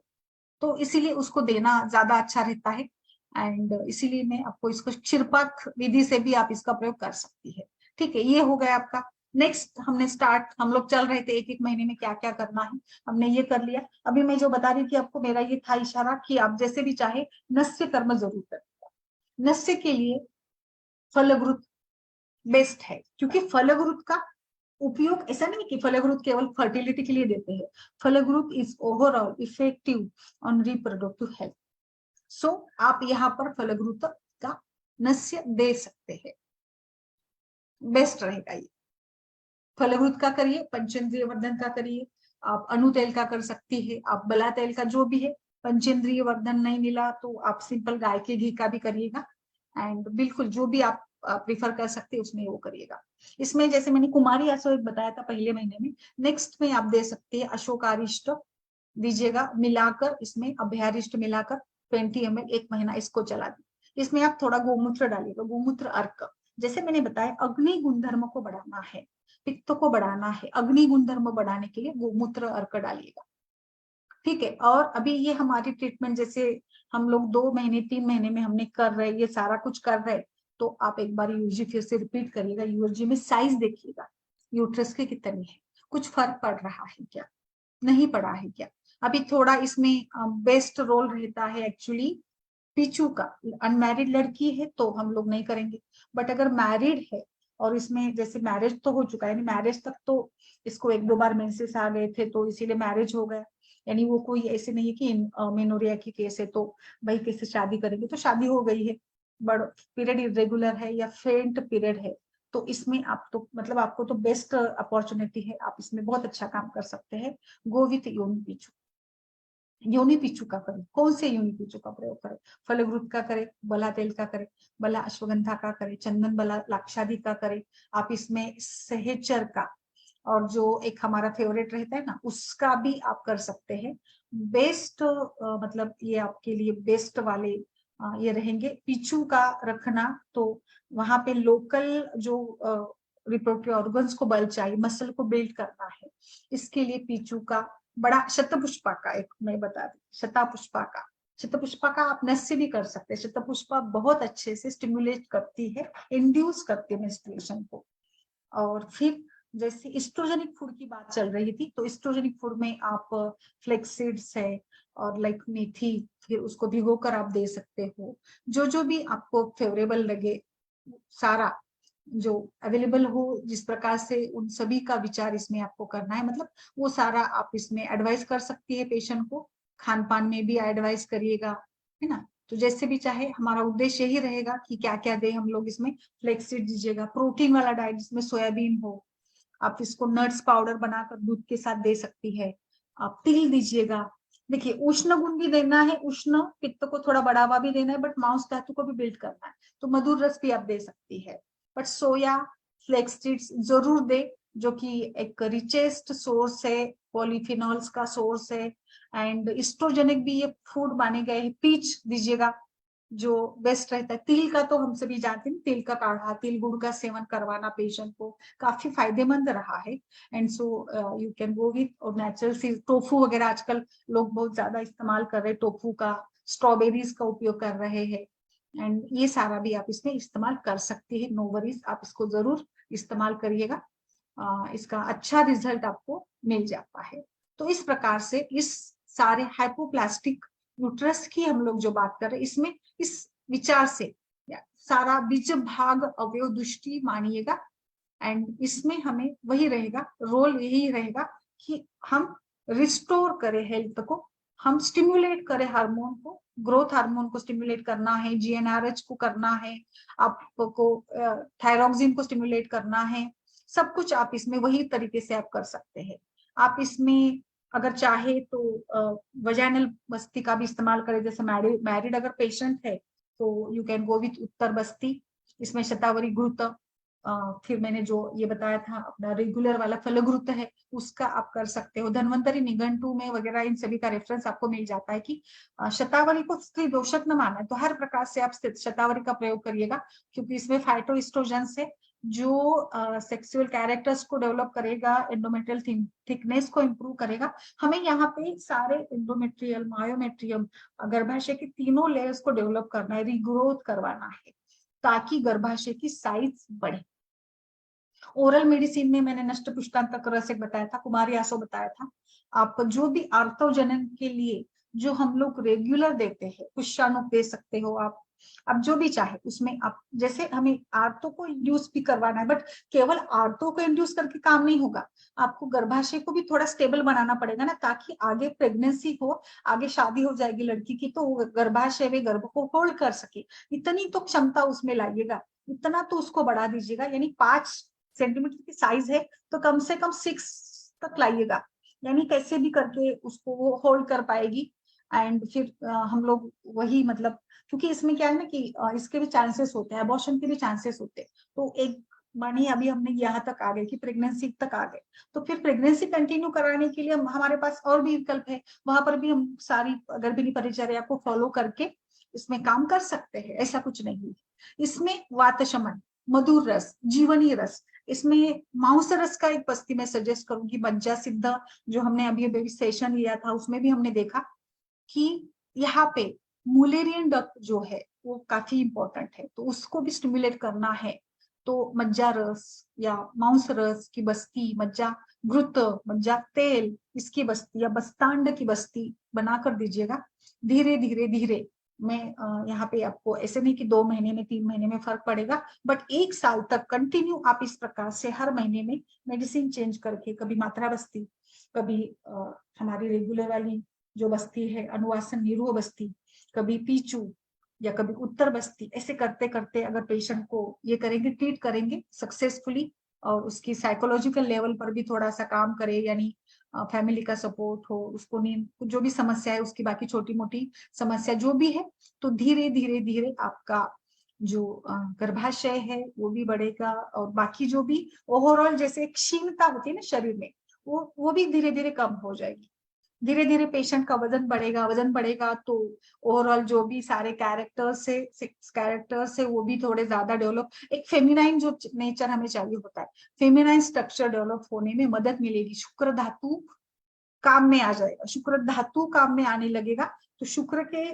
तो इसीलिए उसको देना ज्यादा अच्छा रहता है। एंड इसीलिए मैं आपको इसको क्षीरपाक विधि से भी आप इसका प्रयोग कर सकती है। ठीक है, ये हो गया आपका। नेक्स्ट हमने स्टार्ट, हम लोग चल रहे थे एक एक महीने में क्या क्या करना है, हमने ये कर लिया। अभी मैं जो बता रही थी आपको, मेरा ये था इशारा कि आप जैसे भी चाहे नस्य कर्म जरूर करें। नस्य के लिए फलगुरुत बेस्ट है, क्योंकि फलगुरुत का उपयोग ऐसा नहीं कि फलगुरुत केवल फर्टिलिटी के लिए देते हैं। फलगुरुत is overall effective on reproductive health. So आप यहाँ पर फलगुरुत का नस्य दे सकते हैं, बेस्ट रहेगा ये। फलगुरुत का करिए, पंचेंद्रिय वर्धन का करिए, आप अनु तेल का कर सकती है, आप बला तेल का, जो भी है। पंचेंद्रिय वर्धन नहीं मिला तो आप सिंपल गाय के घी का भी करिएगा। एंड बिल्कुल जो भी आप प्रिफर कर सकते हैं उसमें वो करिएगा। इसमें जैसे मैंने कुमारी आसो एक बताया था पहले महीने में, नेक्स्ट में आप दे सकते हैं अशोकारिष्ट दीजिएगा मिलाकर, इसमें अभ्यारिष्ट मिलाकर 20 ml एक महीना इसको चला दी। इसमें आप थोड़ा गोमूत्र डालिएगा, गोमूत्र अर्क। जैसे मैंने बताया अग्नि गुणधर्म को बढ़ाना है, पित्त को बढ़ाना है, अग्नि गुणधर्म बढ़ाने के लिए गोमूत्र अर्क डालिएगा। ठीक है, और अभी ये हमारी ट्रीटमेंट जैसे हम लोग 2 महीने 3 महीने में हमने कर रहे, ये सारा कुछ कर रहे, तो आप एक बार यूजी फिर से रिपीट करिएगा। यूजी में साइज देखिएगा यूट्रस के कितनी है, कुछ फर्क पड़ रहा है क्या, नहीं पड़ा है क्या। अभी थोड़ा इसमें बेस्ट रोल रहता है एक्चुअली पीचू का। अनमैरिड लड़की है तो हम लोग नहीं करेंगे, बट अगर मैरिड है और इसमें जैसे मैरिज तो हो चुका है, मैरिज तक तो इसको 1-2 बार मेंसेस आ गए थे तो इसीलिए मैरिज हो गया, यानी वो कोई ऐसे नहीं है कि मेनोरिया की केस है तो भाई किससे शादी करेंगे, तो शादी हो गई है, बट पीरियड इरेगुलर है या फेंट पीरियड है, तो इसमें आप तो मतलब आपको तो बेस्ट अपॉर्चुनिटी है, आप इसमें बहुत अच्छा काम कर सकते हैं। गो विथ योनि पीछू, योनि पिचू का करें। कौन से योनि पिचू का प्रयोग करें, फलवृत का करें, बला तेल का करें, बला अश्वगंधा का करें, चंदन बला लाक्षादि का करें, आप इसमें सहचर का, और जो एक हमारा फेवरेट रहता है ना उसका भी आप कर सकते हैं। बेस्ट मतलब ये आपके लिए बेस्ट वाले ये रहेंगे। पिचू का रखना तो वहां पे लोकल जो रिप्रोडक्टिव ऑर्गन्स को बल चाहिए, मसल को बिल्ड करना है, इसके लिए पिचू का बड़ा, शतपुष्पा का एक मैं बता दी, शतापुष्पा का, शतपुष्पा का आप नस्य भी कर सकते हैं। शतपुष्पा बहुत अच्छे से स्टिमुलेट करती है, इंड्यूस करती है मेंस्ट्रुएशन को। और फिर जैसे इस्ट्रोजेनिक फूड की बात चल रही थी, तो इस्ट्रोजेनिक फूड में आप फ्लेक्सीड्स है और लाइक मेथी, फिर उसको भिगोकर आप दे सकते हो, जो जो भी आपको फेवरेबल लगे, सारा जो अवेलेबल हो, जिस प्रकार से उन सभी का विचार इसमें आपको करना है, मतलब वो सारा आप इसमें एडवाइस कर सकती है पेशेंट को। खान पान में भी एडवाइस करिएगा, है ना। तो जैसे भी चाहे, हमारा उद्देश्य यही रहेगा कि क्या क्या दे हम लोग इसमें। फ्लेक्सीड दीजिएगा, प्रोटीन वाला डाइट जिसमें सोयाबीन हो, आप इसको नट्स पाउडर बनाकर दूध के साथ दे सकती है। आप तिल दीजिएगा। देखिए उष्ण गुण भी देना है, उष्ण पित्त को थोड़ा बढ़ावा भी देना है, बट मांस धातु को भी बिल्ड करना है, तो मधुर रस भी आप दे सकती है। बट सोया फ्लेक्स सीड्स जरूर दे, जो कि एक रिचेस्ट सोर्स है, पॉलीफिनॉल्स का सोर्स है, एंड इस्ट्रोजेनिक भी ये फूड माने गए हैं। पीच दीजिएगा जो बेस्ट रहता है। तिल का तो हम सभी जानते हैं, तिल का काढ़ा, तिल गुड़ का सेवन करवाना पेशेंट को काफी फायदेमंद रहा है। And so you can go with और नेचुरल सी टोफू वगैरह आजकल लोग बहुत ज्यादा इस्तेमाल कर रहे हैं, टोफू का, स्ट्रॉबेरीज का उपयोग कर रहे हैं। एंड ये सारा भी आप इसमें इस्तेमाल कर सकते हैं, नो वरीज, आप इसको जरूर इस्तेमाल करिएगा। इसका अच्छा रिजल्ट आपको मिल जाता है। तो इस प्रकार से इस सारे हाइपोप्लास्टिक यूट्रस की हम लोग जो बात कर रहे हैं, इसमें इस विचार से सारा बीज भाग अवयव दृष्टि मानिएगा। एंड इसमें हमें वही रहेगा, रोल यही रहेगा कि हम रिस्टोर करें हेल्थ को, हम स्टिम्युलेट करें हार्मोन को, ग्रोथ हार्मोन को स्टिम्युलेट करना है, जीएनआरएच को करना है, आपको थायरोक्सिन को स्टिम्युलेट करना है। सब कुछ आप इसमें वही तरीके से आप कर सकते हैं। आप इसमें अगर चाहे तो वजाइनल बस्ती का भी इस्तेमाल करें, जैसे मैरिड अगर पेशेंट है तो यू कैन गो विथ उत्तर बस्ती। इसमें शतावरी घृत, फिर मैंने जो ये बताया था अपना रेगुलर वाला फलघृत है, उसका आप कर सकते हो। धन्वंतरी निघंटू में वगैरह इन सभी का रेफरेंस आपको मिल जाता है कि शतावरी को स्त्री दोषक न माना है, तो हर प्रकार से आप शतावरी का प्रयोग करिएगा, क्योंकि इसमें फाइटोइस्ट्रोजन से जो सेक्सुअल कैरेक्टर्स को डेवलप करेगा, एंडोमेट्रियल थिकनेस को इंप्रूव करेगा। हमें यहाँ पे सारे एंडोमेट्रियल, मायोमेट्रियम, गर्भाशय के तीनों लेयर्स को डेवलप करना है, रिग्रोथ करवाना है, ताकि गर्भाशय की साइज बढ़े। ओरल मेडिसिन में मैंने नष्ट पुष्टांतक रसक बताया था, कुमारी आसो बताया था। आप जो भी आर्तोजनन के लिए जो हम लोग रेगुलर देते हैं, पुष्पाणु दे सकते हो आप जो भी चाहे उसमें आप, जैसे हमें आर्तो को इंड्यूस भी करवाना है, बट केवल आर्तो को इंड्यूस करके काम नहीं होगा, आपको गर्भाशय को भी थोड़ा स्टेबल बनाना पड़ेगा ना, ताकि आगे प्रेगनेंसी हो, आगे शादी हो जाएगी लड़की की, तो गर्भाशय में गर्भ को होल्ड कर सके, इतनी तो क्षमता उसमें लाइएगा, इतना तो उसको बढ़ा दीजिएगा। यानी 5 सेंटीमीटर की साइज है तो कम से कम 6 तक लाइएगा, यानी कैसे भी करके उसको वो होल्ड कर पाएगी। एंड फिर हम लोग वही, मतलब क्योंकि इसमें क्या है ना कि इसके भी चांसेस होते हैं, अबॉर्शन के भी चांसेस होते हैं। तो एक मानिए अभी हमने यहाँ तक आ गए कि प्रेगनेंसी तक आ गए, तो फिर प्रेगनेंसी कंटिन्यू कराने के लिए हमारे पास और भी विकल्प है, वहां पर भी हम सारी गर्भिणी परिचर्या को फॉलो करके इसमें काम कर सकते हैं, ऐसा कुछ नहीं है। इसमें वात शमन, मधुर रस, जीवनी रस, इसमें मांस रस का एक बस्ती मैं सजेस्ट करूंगी। मज्जा सिद्ध जो हमने अभी सेशन लिया था, उसमें भी हमने देखा कि यहाँ पे मुलेरियन डक्ट जो है वो काफी इंपॉर्टेंट है, तो उसको भी स्टिमुलेट करना है। तो मज्जा रस या मांस रस की बस्ती, मज्जा घृत, मज्जा तेल, इसकी बस्ती या बस्तांड की बस्ती बनाकर दीजिएगा। धीरे धीरे धीरे मैं यहाँ पे आपको ऐसे नहीं कि 2 महीने में 3 महीने में फर्क पड़ेगा, बट 1 साल तक कंटिन्यू आप इस प्रकार से हर महीने में मेडिसिन चेंज करके, कभी मात्रा बस्ती, कभी हमारी रेगुलर वाली जो बस्ती है अनुवासन निरूह बस्ती, कभी पीचू या कभी उत्तर बस्ती, ऐसे करते करते अगर पेशेंट को ये करेंगे, ट्रीट करेंगे सक्सेसफुली, और उसकी साइकोलॉजिकल लेवल पर भी थोड़ा सा काम करे, यानी फैमिली का सपोर्ट हो, उसको नींद जो भी समस्या है उसकी, बाकी छोटी मोटी समस्या जो भी है, तो धीरे धीरे धीरे आपका जो गर्भाशय है वो भी बढ़ेगा, और बाकी जो भी ओवरऑल जैसे क्षीणता होती है ना शरीर में, वो भी धीरे धीरे कम हो जाएगी। धीरे धीरे पेशेंट का वजन बढ़ेगा, वजन बढ़ेगा तो ओवरऑल जो भी सारे कैरेक्टर्स है वो भी थोड़े ज्यादा डेवलप, एक फेमिनाइन जो नेचर हमें चाहिए होता है, फेमिनाइन स्ट्रक्चर डेवलप होने में मदद मिलेगी। शुक्र धातु काम में आ जाएगा, शुक्र धातु काम में आने लगेगा, तो शुक्र के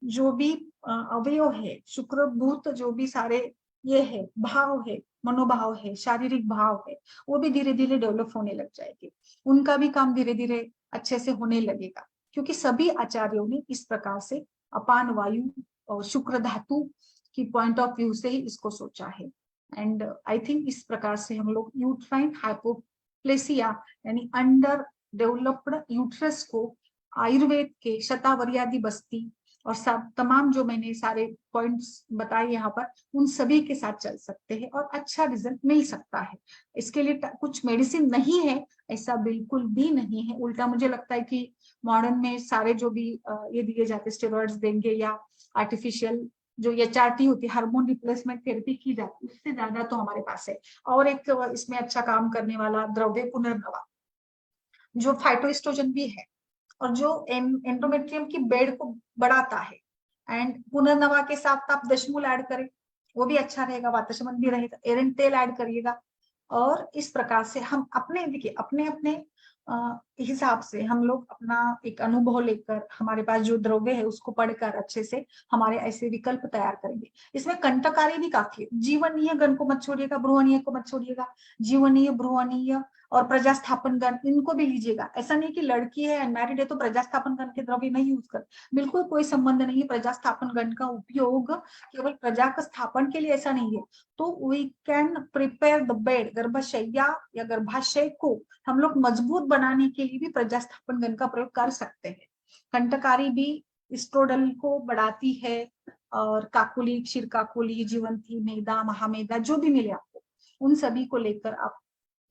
जो भी अवयव है, शुक्र भूत जो भी सारे ये है, भाव है, मनोभाव है, शारीरिक भाव है, वो भी धीरे धीरे डेवलप होने लग जाएंगे, उनका भी काम धीरे धीरे अच्छे से होने लगेगा। क्योंकि सभी आचार्यों ने इस प्रकार से अपान वायु और शुक्र धातु की पॉइंट ऑफ व्यू से ही इसको सोचा है। एंड आई थिंक इस प्रकार से हम लोग यूट्राइन हाइपोप्लेसिया यानी अंडर डेवलप्ड यूट्रस को आयुर्वेद के शतावरियादि बस्ती और सब तमाम जो मैंने सारे पॉइंट्स बताए यहाँ पर, उन सभी के साथ चल सकते हैं और अच्छा रिजल्ट मिल सकता है। इसके लिए कुछ मेडिसिन नहीं है, ऐसा बिल्कुल भी नहीं है। उल्टा मुझे लगता है कि मॉडर्न में सारे जो भी ये दिए जाते स्टेरॉइड्स देंगे या आर्टिफिशियल जो एचआरटी होती है, हार्मोन रिप्लेसमेंट थेरेपी की जाती है, उससे ज्यादा तो हमारे पास है। और एक इसमें अच्छा काम करने वाला द्रव्य पुनर्नवा जो फाइटोएस्ट्रोजन भी है, और जो एंडोमेट्रियम की बेड को बढ़ाता है। एंड पुनर्नवा के साथ आप दशमूल ऐड करें, वो भी अच्छा रहेगा, वातशमन भी रहेगा। एरेंटेल ऐड करिएगा। और इस प्रकार से हम अपने, देखिए अपने अपने हिसाब से हम लोग अपना एक अनुभव लेकर, हमारे पास जो द्रव्य है उसको पढ़कर अच्छे से हमारे ऐसे विकल्प तैयार करेंगे। इसमें कंटकारी भी काफी है। जीवनीय गण को मत छोड़िएगा, भ्रुवनीय को मत छोड़िएगा। जीवनीय, भ्रुवनीय और प्रजास्थापन गण, इनको भी लीजिएगा। ऐसा नहीं कि लड़की है अनमैरिड है तो प्रजास्थापन गण के द्रव्य नहीं यूज कर, बिल्कुल कोई संबंध नहीं है। प्रजास्थापन गण का उपयोग केवल प्रजा का स्थापन के लिए ऐसा नहीं है। तो we can prepare the bed, गर्भाशय्या या गर्भाशय को हम लोग मजबूत बनाने के लिए भी प्रजास्थापन गण का प्रयोग कर सकते हैं। कंटकारी भी स्ट्रोडल को बढ़ाती है। और काकुली, क्षीर काकुली, जीवंती, मेदा, महामेदा, जो भी मिले आपको, उन सभी को लेकर आप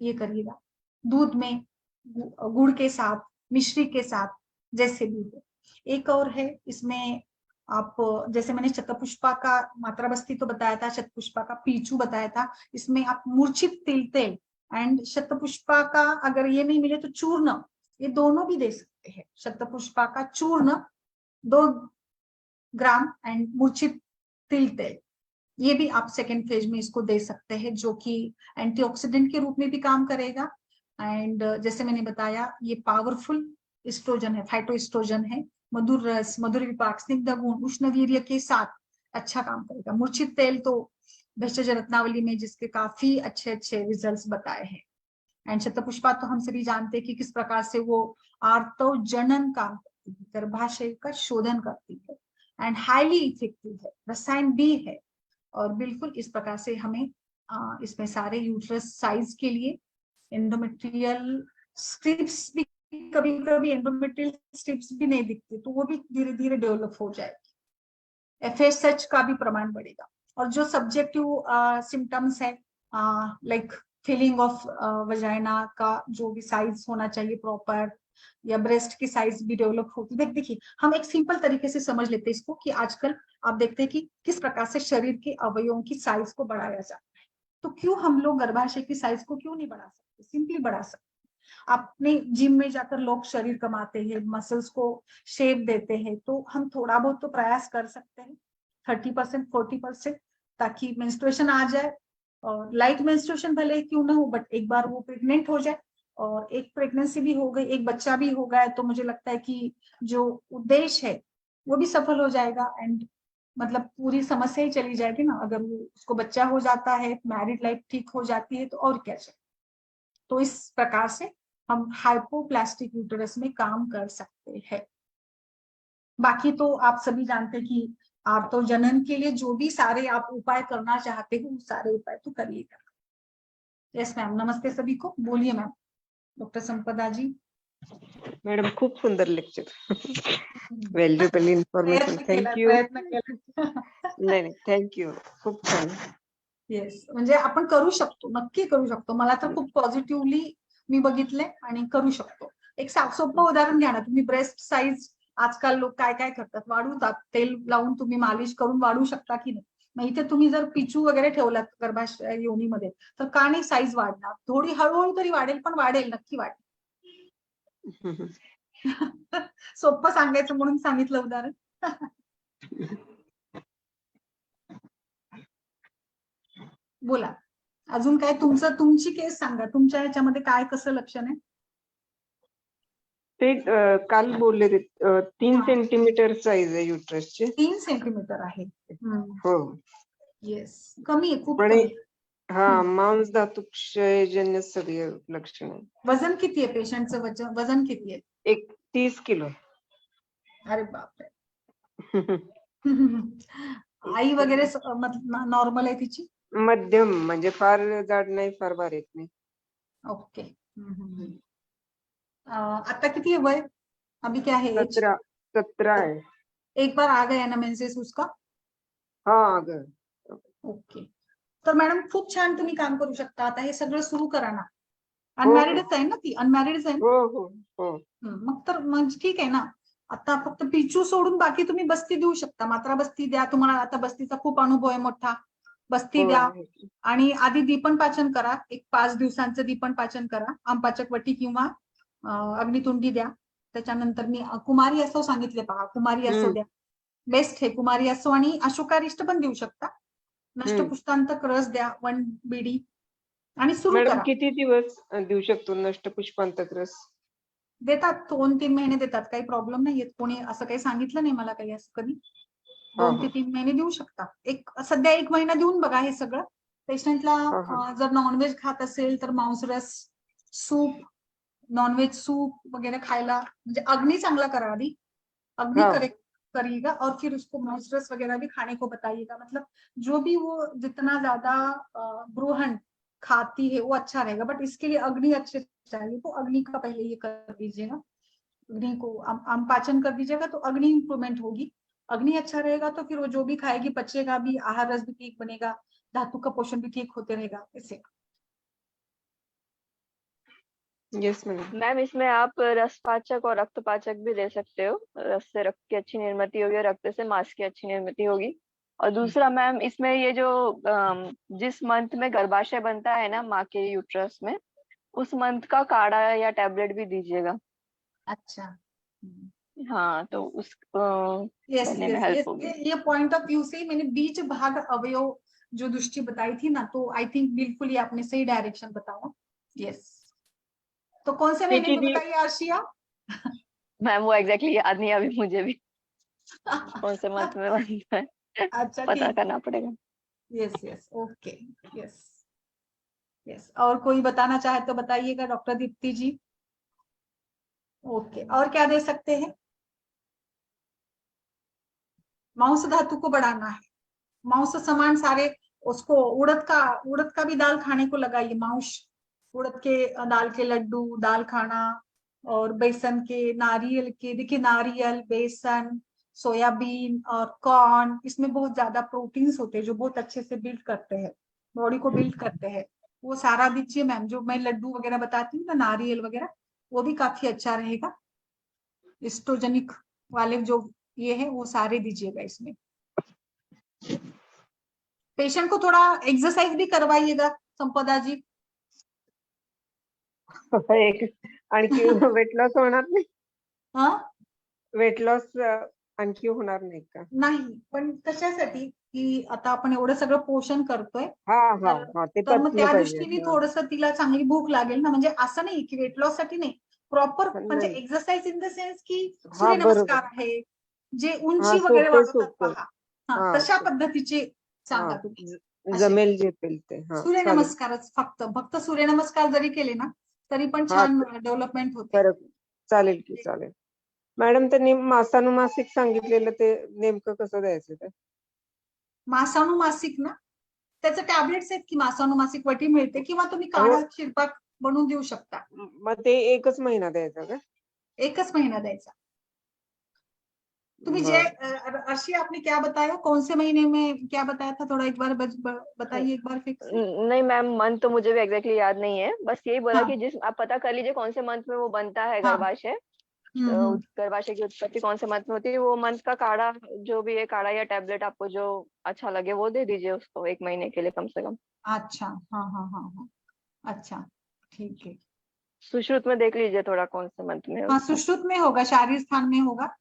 ये करिएगा। दूध में गुड़ के साथ, मिश्री के साथ, जैसे भी हो। एक और है इसमें, आप जैसे मैंने शतपुष्पा का मात्राबस्ती तो बताया था, शतपुष्पा का पीचू बताया था। इसमें आप मूर्छित तिल तेल एंड शतपुष्पा का, अगर ये नहीं मिले तो चूर्ण, ये दोनों भी दे सकते हैं। शतपुष्पा का चूर्ण 2 ग्राम एंड मूर्छित तिल तेल, ये भी आप सेकेंड फेज में इसको दे सकते हैं, जो कि एंटीऑक्सीडेंट के रूप में भी काम करेगा। एंड जैसे मैंने बताया, ये पावरफुल एस्ट्रोजन है, फाइटोएस्ट्रोजन है। मधुर रस, मधुर विपाक, स्निग्ध गुण, उष्ण वीर्य के साथ अच्छा काम करेगा। मूर्छित तेल तो भेषज रत्नावली में जिसके काफी अच्छे अच्छे रिजल्ट्स बताए हैं। एंड शतपुष्पा तो हम सभी जानते हैं कि किस प्रकार से वो आर्तव जनन काम करती है, गर्भाशय का शोधन करती है एंड हाईली इफेक्टिव है, रसायन भी है। और बिल्कुल इस प्रकार से हमें इसमें सारे यूट्रस साइज के लिए एंडोमेट्रियल स्ट्रिप्स भी, कभी कभी एंडोमेट्रियल स्ट्रिप्स भी नहीं दिखती तो वो भी धीरे धीरे डेवलप हो जाएगी। एफएसएच का भी प्रमाण बढ़ेगा। और जो सब्जेक्टिव सिम्टम्स है, लाइक फीलिंग ऑफ वजाइना का जो भी साइज होना चाहिए प्रॉपर, या ब्रेस्ट की साइज भी डेवलप होती है। देखिए हम एक सिंपल तरीके से समझ लेते हैं इसको, कि आजकल आप देखते हैं कि किस प्रकार से शरीर के अवयवों की साइज को बढ़ाया जाता है। तो क्यों हम लोग गर्भाशय की साइज को क्यों नहीं बढ़ा सकते? सिंपली बढ़ा सकते। अपने जिम में जाकर लोग शरीर कमाते हैं, मसल्स को शेप देते हैं, तो हम थोड़ा बहुत तो प्रयास कर सकते हैं, 30%, 40%, ताकि मेंस्ट्रुएशन आ जाए। और लाइट मेंस्ट्रुएशन भले क्यों ना हो, बट एक बार वो प्रेग्नेंट हो जाए और एक प्रेगनेंसी भी हो गई, एक बच्चा भी हो गया, तो मुझे लगता है कि जो उद्देश्य है वो भी सफल हो जाएगा। एंड मतलब पूरी समस्या ही चली जाएगी ना, अगर वो उसको बच्चा हो जाता है, मैरिड लाइफ ठीक हो जाती है, तो और क्या चाहिए। तो इस प्रकार से हम हाइपोप्लास्टिक यूटेरस में काम कर सकते हैं। बाकी तो आप सभी जानते हैं कि आप तो जनन के लिए जो भी सारे आप उपाय करना चाहते हो, सारे उपाय तो करिएगा। यस मैम, नमस्ते सभी को, बोलिए मैम। डॉक्टर संपदा जी। मॅडम खूप सुंदर लेक्चर, व्हॅल्युएबल इन्फॉर्मेशन, थँक्यू. प्रयत्न केला नाही नाही, थँक्यू, खूप छान. येस, म्हणजे आपण करू शकतो, नक्की करू शकतो. मला तर खूप पॉझिटिव्हली मी बघितले आणि करू शकतो. एक सोपं उदाहरण घ्या ना तुम्ही, ब्रेस्ट साईज आजकाल लोक काय काय करतात, वाढवतात, तेल लावून तुम्ही मालिश करून वाढवू शकता की नाही. मग इथे तुम्ही जर पिचू वगैरे ठेवलात गर्भाशय योनीमध्ये, तर का नाही साईज वाढणार? थोडी हळूहळू तरी वाढेल, पण वाढेल, नक्की वाढेल. सोपं सांगायचं म्हणून सांगितलं उदाहरण. बोला अजून काय, तुमची केस सांगा, तुमच्या ह्याच्यामध्ये काय कसं लक्षण आहे? ते काल बोलले ते 3 सेंटीमीटर साईज आहे युट्रसची. 3 सेंटीमीटर आहे. हो. येस, कमी आहे, खूप पण कमी. हा, मांस धातू क्षयजन्य सगळे लक्षण आहे. वजन किती आहे पेशंटचं? वजन किती आहे? 30 किलो. अरे बापरे. आई वगैरे नॉर्मल आहे तिची? मध्यम, म्हणजे फार जाड नाही, फार बारीक नाही. ओके. आता किती है वय? अभी क्या है एज? 17 है। एक बार आ गया ना मेंसेस उसका? हाँ, आ गया. ओके. तर मॅडम खूप छान तुम्ही काम करू शकता. आता हे सगळं सुरू करा ना. अनमॅरिडच आहे ना ती? अनमॅरिडच आहे ना? हो. मग तर म्हणजे ठीक आहे ना. आता फक्त पिचू सोडून बाकी तुम्ही बस्ती देऊ शकता. मात्रा बस्ती द्या. तुम्हाला आता बस्तीचा खूप अनुभव आहे मोठा. बस्ती द्या आणि आधी दीपन पाचन करा. एक 5 दिवसांचं दीपन पाचन करा. आमपाचक वटी किंवा अग्नितुंडी द्या. त्याच्यानंतर मी कुमारी असो सांगितले पहा, कुमारी असो द्या, बेस्ट आहे कुमारी असो. आणि अशोकारिष्ट पण देऊ शकता. नष्टपुष्पांतक रस द्या 1 बीडी आणि सुरू मॅडम करा. किती दिवस देऊ शकतो नष्टपुष्पांतक रस? देतात 2-3 महिने देतात, काही प्रॉब्लेम नाहीये. कोणी असं काही सांगितलं नाही मला काही असं कधी. 2 ते 3 महिने देऊ शकता. सध्या 1 महिना देऊन बघा हे सगळं. पेशंटला जर नॉनव्हेज खात असेल तर मांसरस, सूप, नॉनव्हेज सूप वगैरह खायला, म्हणजे अग्नि चांगला करा आधी. अग्नि करिएगा और फिर उसको मांसरस वगैरह भी खाने को बताइएगा. मतलब जो भी वो जितना ज्यादा ब्रूहन खाती है वो अच्छा रहेगा, बट इसके लिए अग्नि अच्छे चाहिए, तो अग्नि का पहले ये कर दीजिएगा. अग्नि को आम पाचन कर दीजिएगा तो अग्नि इंप्रूवमेंट होगी. अग्नि अच्छा रहेगा तो फिर वो जो भी खाएगी पचेगा भी, आहार रस भी ठीक बनेगा, धातु का पोषण भी ठीक होते रहेगा. ऐसे. Yes madam. मैम इसमें आप रसपाचक और रक्तपाचक भी दे सकते हो. रस से रक्त की अच्छी निर्मित होगी और रक्त से मांस की अच्छी निर्मित होगी. और दूसरा मैम इसमें ये जो जिस मंथ में गर्भाशय बनता है ना माँ के यूट्रस में, उस मंथ का काढ़ा या टैबलेट भी दीजिएगा. अच्छा. हाँ तो उस यस करने में हेल्प होगी. ये पॉइंट ऑफ व्यू से मैंने बीच भाग अवयव जो दृष्टि बताई थी ना, तो आई थिंक बिल्कुल ये आपने सही डायरेक्शन बताया. यस. तो कौन से महीने में बताइए आशिया? मैम वो एग्जैक्टली याद नहीं अभी मुझे भी कौन से मंथ में बनता है. अच्छा पता करना पड़ेगा. Yes okay. यस और कोई बताना चाहे तो बताइएगा डॉक्टर दीप्ति जी. ओके और क्या दे सकते हैं? मांस धातु को बढ़ाना है. मांस समान सारे उसको उड़द का भी दाल खाने को लगाइए. मांस उड़द के दाल के लड्डू, दाल खाना, और बेसन के, नारियल के. देखिए नारियल, बेसन, सोयाबीन और कॉर्न, इसमें बहुत ज्यादा प्रोटीन्स होते हैं जो बहुत अच्छे से बिल्ड करते हैं, बॉडी को बिल्ड करते हैं. वो सारा दीजिए मैम. जो मैं लड्डू वगैरह बताती हूँ ना, नारियल वगैरह, वो भी काफी अच्छा रहेगा. एस्ट्रोजेनिक वाले जो ये है वो सारे दीजिएगा इसमें. पेशेंट को थोड़ा एक्सरसाइज भी करवाइएगा संपदा जी. आणखी वेट लॉस होणार नाही? हाँ वेट लॉस आणखी होणार नाही का? नाही, पण कशासाठी की आता आपण एवढं सगळं पोषण करतोय, ते तर मग पचलं त्या पाहिजे. दृष्टीने थोडस तिला चांगली भूक लागेल ना. म्हणजे असं नाही की वेट लॉस साठी नाही, प्रॉपर म्हणजे नाही. एक्सरसाइज इन द सेन्स की बरोबर. सूर्यनमस्कार आहे, जे उंची वगैरे वाढवतात पहा, तशा पद्धतीचे सांगा तुम्ही. जमेल झेपेल ते. सूर्यनमस्कारच फक्त सूर्यनमस्कार जरी केले ना तरी पण छान डेव्हलपमेंट होते. चालेल की चालेल. मॅडम त्यांनी मासानुमासिक सांगितलेलं ते नेमकं कसं द्यायचं ते? मासानुमासिक ना, त्याचे टॅबलेट्स आहेत की मासानुमासिक वटी मिळते, किंवा तुम्ही काढा शिरपाक बनवून देऊ शकता. मग ते 1च महिना द्यायचा का? 1च महिना द्यायचा. तुम्ही जे अर्शी आपने क्या बताया, कौन से महीने में क्या बताया था, थोड़ा एक बार बताइए एक बार फिक्स. नहीं मैम मंथ तो मुझे भी एग्जैक्टली याद नहीं है. बस यही बोला कि जिस आप पता कर लीजिए कौन से मंथ में वो बनता है गर्भाशय. तो गर्भाशय की उत्पत्ति कौन से मंथ में होती है, वो मंथ का काढ़ा जो भी है, काढ़ा या टैबलेट आपको जो अच्छा लगे वो दे दीजिए उसको 1 महीने के लिए कम से कम. अच्छा हाँ. अच्छा ठीक है. सुश्रुत में देख लीजिए थोड़ा कौन से मंथ में. हाँ सुश्रुत में होगा, शारीर स्थान में होगा.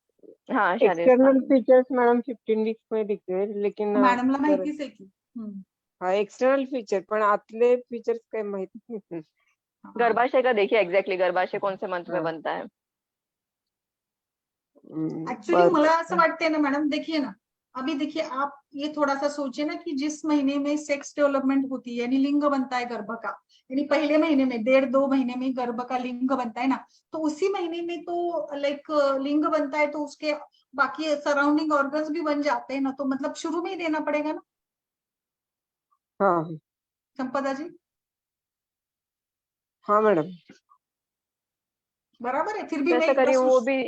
हाँ एक्सटर्नल फीचर्स मैडम 15 वीक्स में दिखते हैं, लेकिन मॅडमला माहितीच आहे की. एक्सटर्नल फीचर पण आतले फीचर्स काही माहिती नाही. गर्भाशय का देखिए एग्जैक्टली गर्भाशय कौन से मंथ में बनता है. एक्चुअली मला असं वाटतंय ना मॅडम, देखिए ना, अभी देखिए आप ये थोड़ा सा सोचिए ना कि जिस महीने में सेक्स डेवलपमेंट होती है, यानी लिंग बनता है गर्भ का, यानी पहले महीने में 1.5-2 महीने में गर्भ का लिंग बनता है ना, तो उसी महीने में तो लाइक लिंग बनता है, तो उसके बाकी सराउंडिंग ऑर्गन्स भी बन जाते हैं ना, तो मतलब शुरू में ही देना पड़ेगा ना. हाँ संपदा जी. हाँ मैडम बराबर है. फिर भी वैसा मैं करिए वो भी.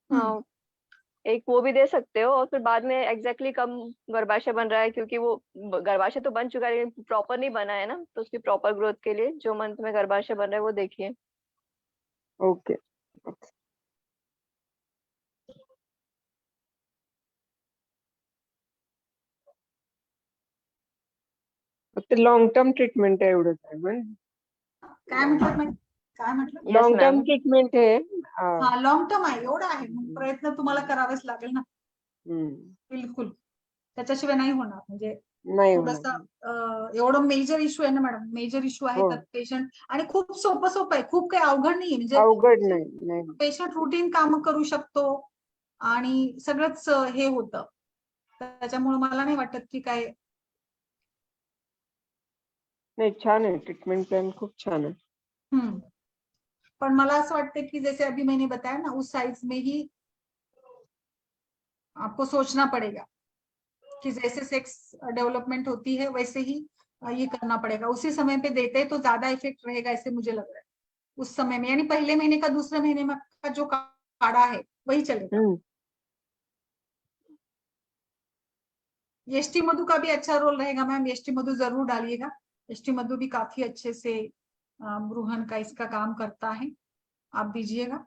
हाँ एक वो भी दे सकते हो, और फिर बाद में एग्जैक्टली कब गर्भाशय बन रहा है, क्योंकि वो गर्भाशय तो बन चुका है लेकिन प्रॉपर नहीं बना है ना, तो उसकी प्रॉपर ग्रोथ के लिए जो मंथ में गर्भाशय बन रहा है वो देखिए. ओके. फक्त लॉंग टर्म ट्रीटमेंट आहे एवढंच आहे. काय म्हटलं काय म्हटलं? Yes, long term ma'am. Treatment आहे. हा लॉंग टर्म आहे, एवढं आहे, मग प्रयत्न तुम्हाला करावेच लागेल ना. हम्म. बिलकुल, त्याच्याशिवाय नाही होणार. म्हणजे नाही थोडस होणार. एवढं मेजर इश्यू आहे ना मॅडम, मेजर इश्यू आहे हो. तर पेशंट, आणि खूप सोपं आहे, खूप काही अवघड नाहीये. म्हणजे अवघड नाही. नाही. पेशंट रुटीन काम करू शकतो आणि सगळंच हे होतं. त्याच्यामुळे मला नाही वाटत की काय. नाही, छान आहे ट्रीटमेंट प्लान, खूप छान आहे. पण मला असं वाटतं की जैसे अभी मैंने बताया ना, उस साइज में ही आपको सोचना पड़ेगा कि जैसे सेक्स डेवलपमेंट होती है वैसे ही ये करना पड़ेगा। उसी समय पे देते तो ज्यादा इफेक्ट रहेगा, ऐसे मुझे लग रहा है। उस समय में यानी पहले महीने का दूसरे महीने में का जो काढ़ा है वही चलेगा। यष्टि मधु का भी अच्छा रोल रहेगा मैम, यष्टि मधु जरूर डालिएगा। यष्टि मधु भी काफी अच्छे से ब्रूहन का इसका काम करता है, आप दीजिएगा।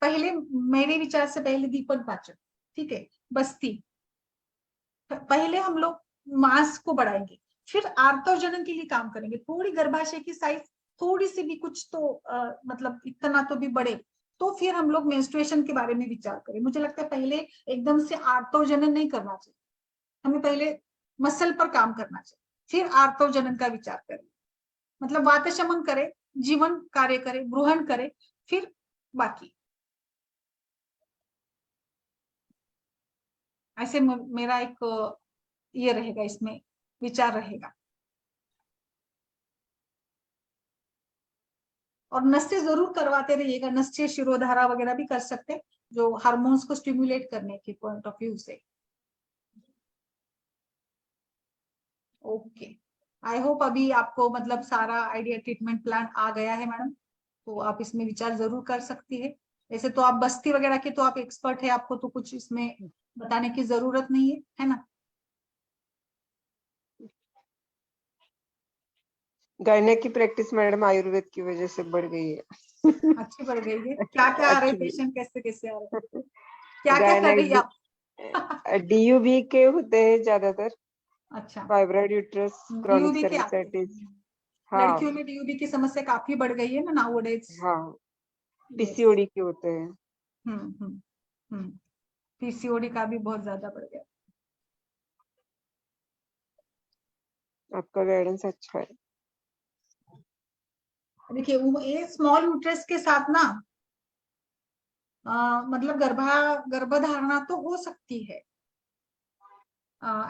पहले मेरे विचार से पहले दीपक पाचक, ठीक है, बस्ती। पहले हम लोग मांस को बढ़ाएंगे, फिर आर्तवजनन के लिए काम करेंगे। थोड़ी गर्भाशय की साइज थोड़ी सी भी कुछ तो मतलब इतना तो भी बढ़े तो फिर हम लोग मेंस्ट्रुएशन के बारे में विचार करें। मुझे लगता है पहले एकदम से आर्तवजनन नहीं करना चाहिए, हमें पहले मसल पर काम करना चाहिए, फिर आर्तवजनन का विचार करें। मतलब वातशमन करे, जीवन कार्य करे, ब्रूहन करे, फिर बाकी। ऐसे मेरा एक ये रहेगा, इसमें विचार रहेगा। और नस्य जरूर करवाते रहिएगा, नस्य शिरोधारा वगैरह भी कर सकते हैं, जो हार्मोन्स को स्टिमुलेट करने के पॉइंट ऑफ व्यू से। ओके, आई होप अभी आपको मतलब सारा आइडिया, ट्रीटमेंट प्लान आ गया है मैडम, तो आप इसमें विचार जरूर कर सकती है। वैसे तो आप बस्ती वगैरह के तो आप एक्सपर्ट है, आपको तो कुछ इसमें बताने की जरूरत नहीं है ना? गायनेक की प्रैक्टिस मैडम आयुर्वेद की वजह से बढ़ गई है। अच्छी बढ़ गई है। क्या क्या आ रहे Actually, पेशेंट, कैसे कैसे आ रहे, क्या क्या कर गायनेक रही है आप? DUB के होते हैं ज्यादातर, अच्छा, फाइब्रॉइड यूट्रस, क्रॉनिक डीयूबी के आते सर्विसाइटिस। हैं। हाँ लड़कियों में डीयूबी की समस्या काफी बढ़ गई है ना नाउअडेज। हाँ, यस। PCOD के होते हैं। हम्म पीसीओडी का भी बहुत ज्यादा बढ़ गया। आपका गाइडेंस अच्छा है। देखिए ये स्मॉल यूट्रस के साथ ना मतलब गर्भधारणा तो हो सकती है,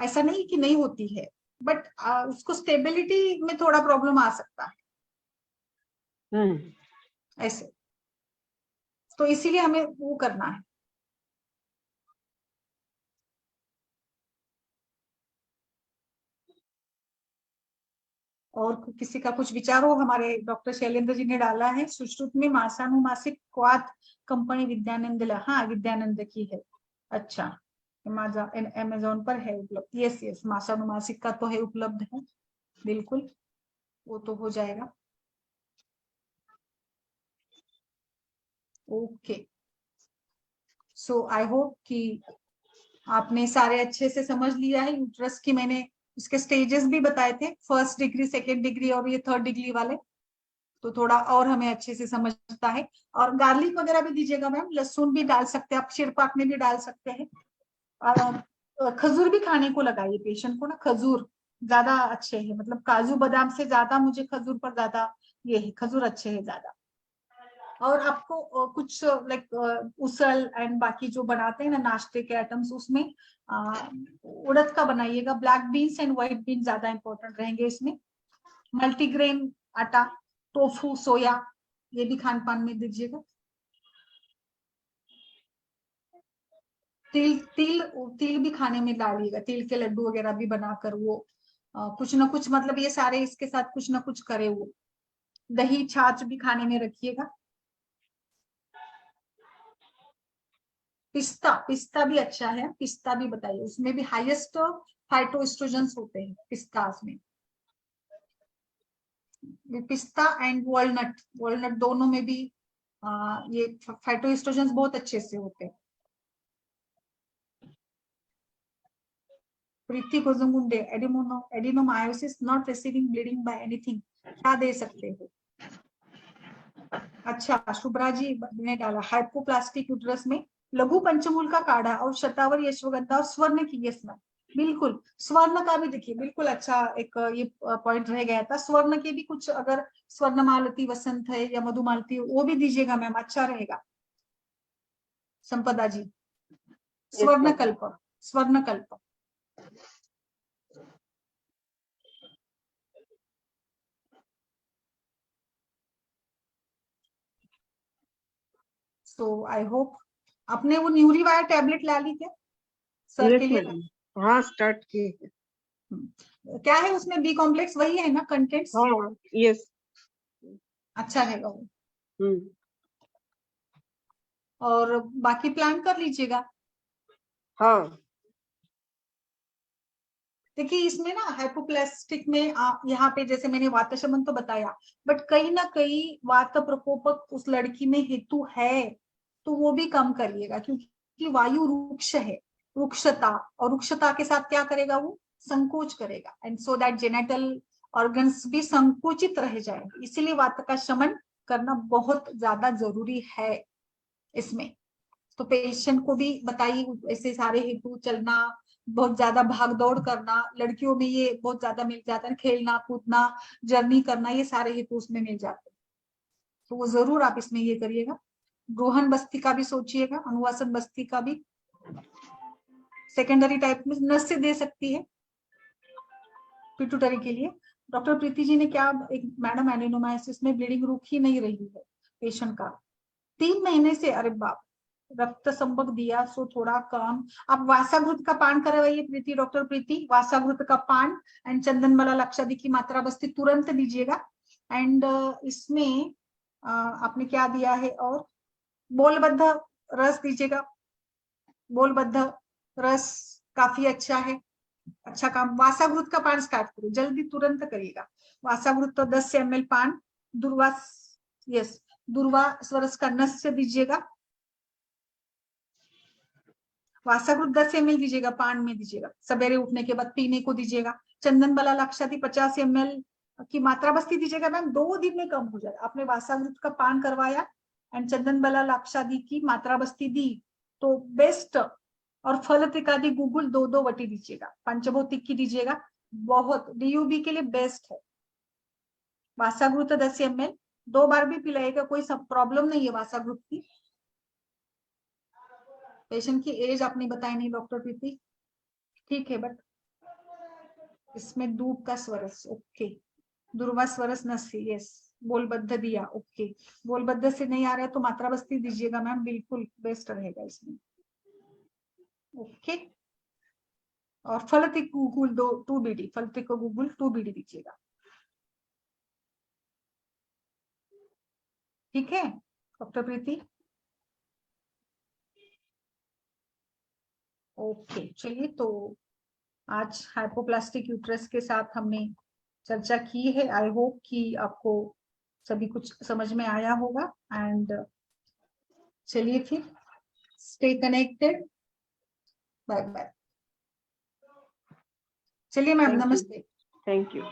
ऐसा नहीं कि नहीं होती है, बट उसको स्टेबिलिटी में थोड़ा प्रॉब्लम आ सकता है ऐसे। तो इसीलिए हमें वो करना है। और किसी का कुछ विचार हो? हमारे डॉक्टर शैलेंद्र जी ने डाला है, सुश्रुत में मासानुमासिक क्वाथ कंपनी विद्यानंद, हाँ विद्यानंद की है। अच्छा, अमेजोन पर है उपलब्ध। यस यस, मासानुमासिक का तो है उपलब्ध है, बिल्कुल वो तो हो जाएगा। ओके, सो आई होप कि आपने सारे अच्छे से समझ लिया है। यूट्रस की मैंने इसके स्टेजेस भी बताए थे, फर्स्ट डिग्री, सेकेंड डिग्री और ये थर्ड डिग्री वाले, तो थोड़ा और हमें अच्छे से समझता है। और गार्लिक वगैरह भी दीजिएगा मैम, लहसुन भी डाल सकते हैं आप, शिरपाक में भी डाल सकते हैं। और खजूर भी खाने को लगाइए पेशेंट को ना, खजूर ज्यादा अच्छे है, मतलब काजू बादाम से ज्यादा मुझे खजूर पर ज्यादा ये है, खजूर अच्छे है ज्यादा। और आपको कुछ लाइक उसल एंड बाकी जो बनाते हैं ना नाश्ते के आइटम्स, उसमें उड़द का बनाइएगा, black beans and white beans ज्यादा इंपॉर्टेंट रहेंगे इसमें। मल्टीग्रेन आटा, टोफू, सोया, ये भी खान पान में दीजिएगा। तिल तिल तिल भी खाने में डालिएगा, तिल के लड्डू वगैरह भी बनाकर वो कुछ ना कुछ, मतलब ये सारे इसके साथ कुछ ना कुछ करे वो। दही छाछ भी खाने में रखिएगा। पिस्ता, पिस्ता भी अच्छा है, पिस्ता भी बताइए, उसमें भी हाईएस्ट फाइटोएस्ट्रोजेंस होते हैं पिस्तास में। पिस्ता एंड वॉलनट, वॉलनट दोनों में भी ये फाइटोएस्ट्रोजेंस बहुत अच्छे से होते हैं। Preeti Gojmunde, adenomyosis not receiving bleeding by anything, क्या दे सकते हो? अच्छा, शुभ्रा जी ने डाला हाइपोप्लास्टिक यूट्रस में लघु पंचमूल का काढ़ा और शतावरी, अश्वगंधा और स्वर्ण की, यस मैम बिल्कुल। स्वर्ण का भी देखिए, बिल्कुल अच्छा एक ये पॉइंट रह गया था। स्वर्ण के भी कुछ अगर स्वर्ण मालती वसंत है या मधुमालती, वो भी दीजिएगा मैम, अच्छा रहेगा। संपदा जी, स्वर्ण कल्प, स्वर्ण कल्प। सो आई होप आपने वो न्यूरी वायर टैबलेट ला ली क्या सर के यस लिए? मैडम, हाँ स्टार्ट किए। क्या है उसमें, बी कॉम्प्लेक्स वही है ना कंटेंट्स? हाँ यस। अच्छा रहेगा वो। हम्म। और बाकी प्लान कर लीजिएगा। हाँ देखिए इसमें ना हाइपोप्लास्टिक में यहाँ पे जैसे मैंने वात शमन तो बताया, बट कहीं ना कहीं वात प्रकोपक उस लड़की में हेतु है, तो वो भी कम करिएगा, क्योंकि वायु रुक्ष है, रुक्षता, और रुक्षता के साथ क्या करेगा वो, संकोच करेगा, and so that genital organs भी संकुचित रह जाएंगे। इसीलिए वात का शमन करना बहुत ज्यादा जरूरी है इसमें। तो पेशेंट को भी बताइए, ऐसे सारे हेतु, चलना, बहुत ज्यादा भाग दौड़ करना, लड़कियों में ये बहुत ज्यादा मिल जाता है, खेलना कूदना, जर्नी करना, ये सारे हेतु उसमें मिल जाते हैं। तो वो जरूर आप इसमें ये करिएगा। रोहन बस्ती का भी सोचिएगा, अनुवासन बस्ती का भी सेकेंडरी टाइप में नस से दे सकती है पिट्यूटरी के लिए। डॉक्टर प्रीति जी ने क्या, एक मैडम एडिनोमाइसिस में ब्लीडिंग रुक ही नहीं रही है पेशेंट का 3 महीने से, अरे बाप, रक्त संपर्क दिया सो थोड़ा कम। आप वासाघृत का पान करवाइए प्रीति, डॉक्टर प्रीति, वासाघृत का पान एंड चंदन मला लक्षादि की मात्रा बस्ती तुरंत दीजिएगा। एंड इसमें आपने क्या दिया है, और बोलबद्ध रस दीजिएगा। बोलबद्ध रस काफी अच्छा है, अच्छा काम। वासाघृत का पान स्टार्ट करो, जल्दी तुरंत करिएगा। वासाघृत तो 10 ml पान, दुर्वा, यस, दुर्वा स्वरस का नस्य दीजिएगा। वासाघृत 10 ml दीजिएगा, पान में दीजिएगा, सवेरे उठने के बाद पीने को दीजिएगा। चंदन बला लक्षादि 50 ml की मात्रा बस्ती दीजिएगा मैम, 2 दिन में कम हो जाएगा। आपने वासाघृत का पान करवाया एंड चंदन बला लक्षादि की मात्रा बस्ती दी तो बेस्ट। और फल त्रिकादि गुगुल 2-2 वटी दीजिएगा, पंचभौतिक की दीजिएगा, बहुत डीयूबी के लिए बेस्ट है। वासाघृत 10 ml 2 बार भी पिलाएगा, कोई सब प्रॉब्लम नहीं है वासाघृत की। पेशेंट की एज आपने बताई नहीं डॉक्टर प्रीति, ठीक है, बट इसमें दूब का स्वरस, ओके, दुर्वा स्वरस नस्य, यस, बोलबद्ध दिया, ओके। बोलबद्ध से नहीं आ रहा है तो मात्रा बस्ती दीजिएगा मैम, बिल्कुल बेस्ट रहेगा इसमें, ओके। और फलतिक गुगुल 2 बीडी, फलतिक गुगुल 2 बीडी दीजिएगा, ठीक है डॉक्टर प्रीति, ओके। चलिए, तो आज हाइपोप्लास्टिक यूट्रस के साथ हमने चर्चा की है। आई होप कि आपको सभी कुछ समझ में आया होगा। एंड चलिए फिर, स्टे कनेक्टेड, बाय बाय। चलिए मैम, नमस्ते। Thank you.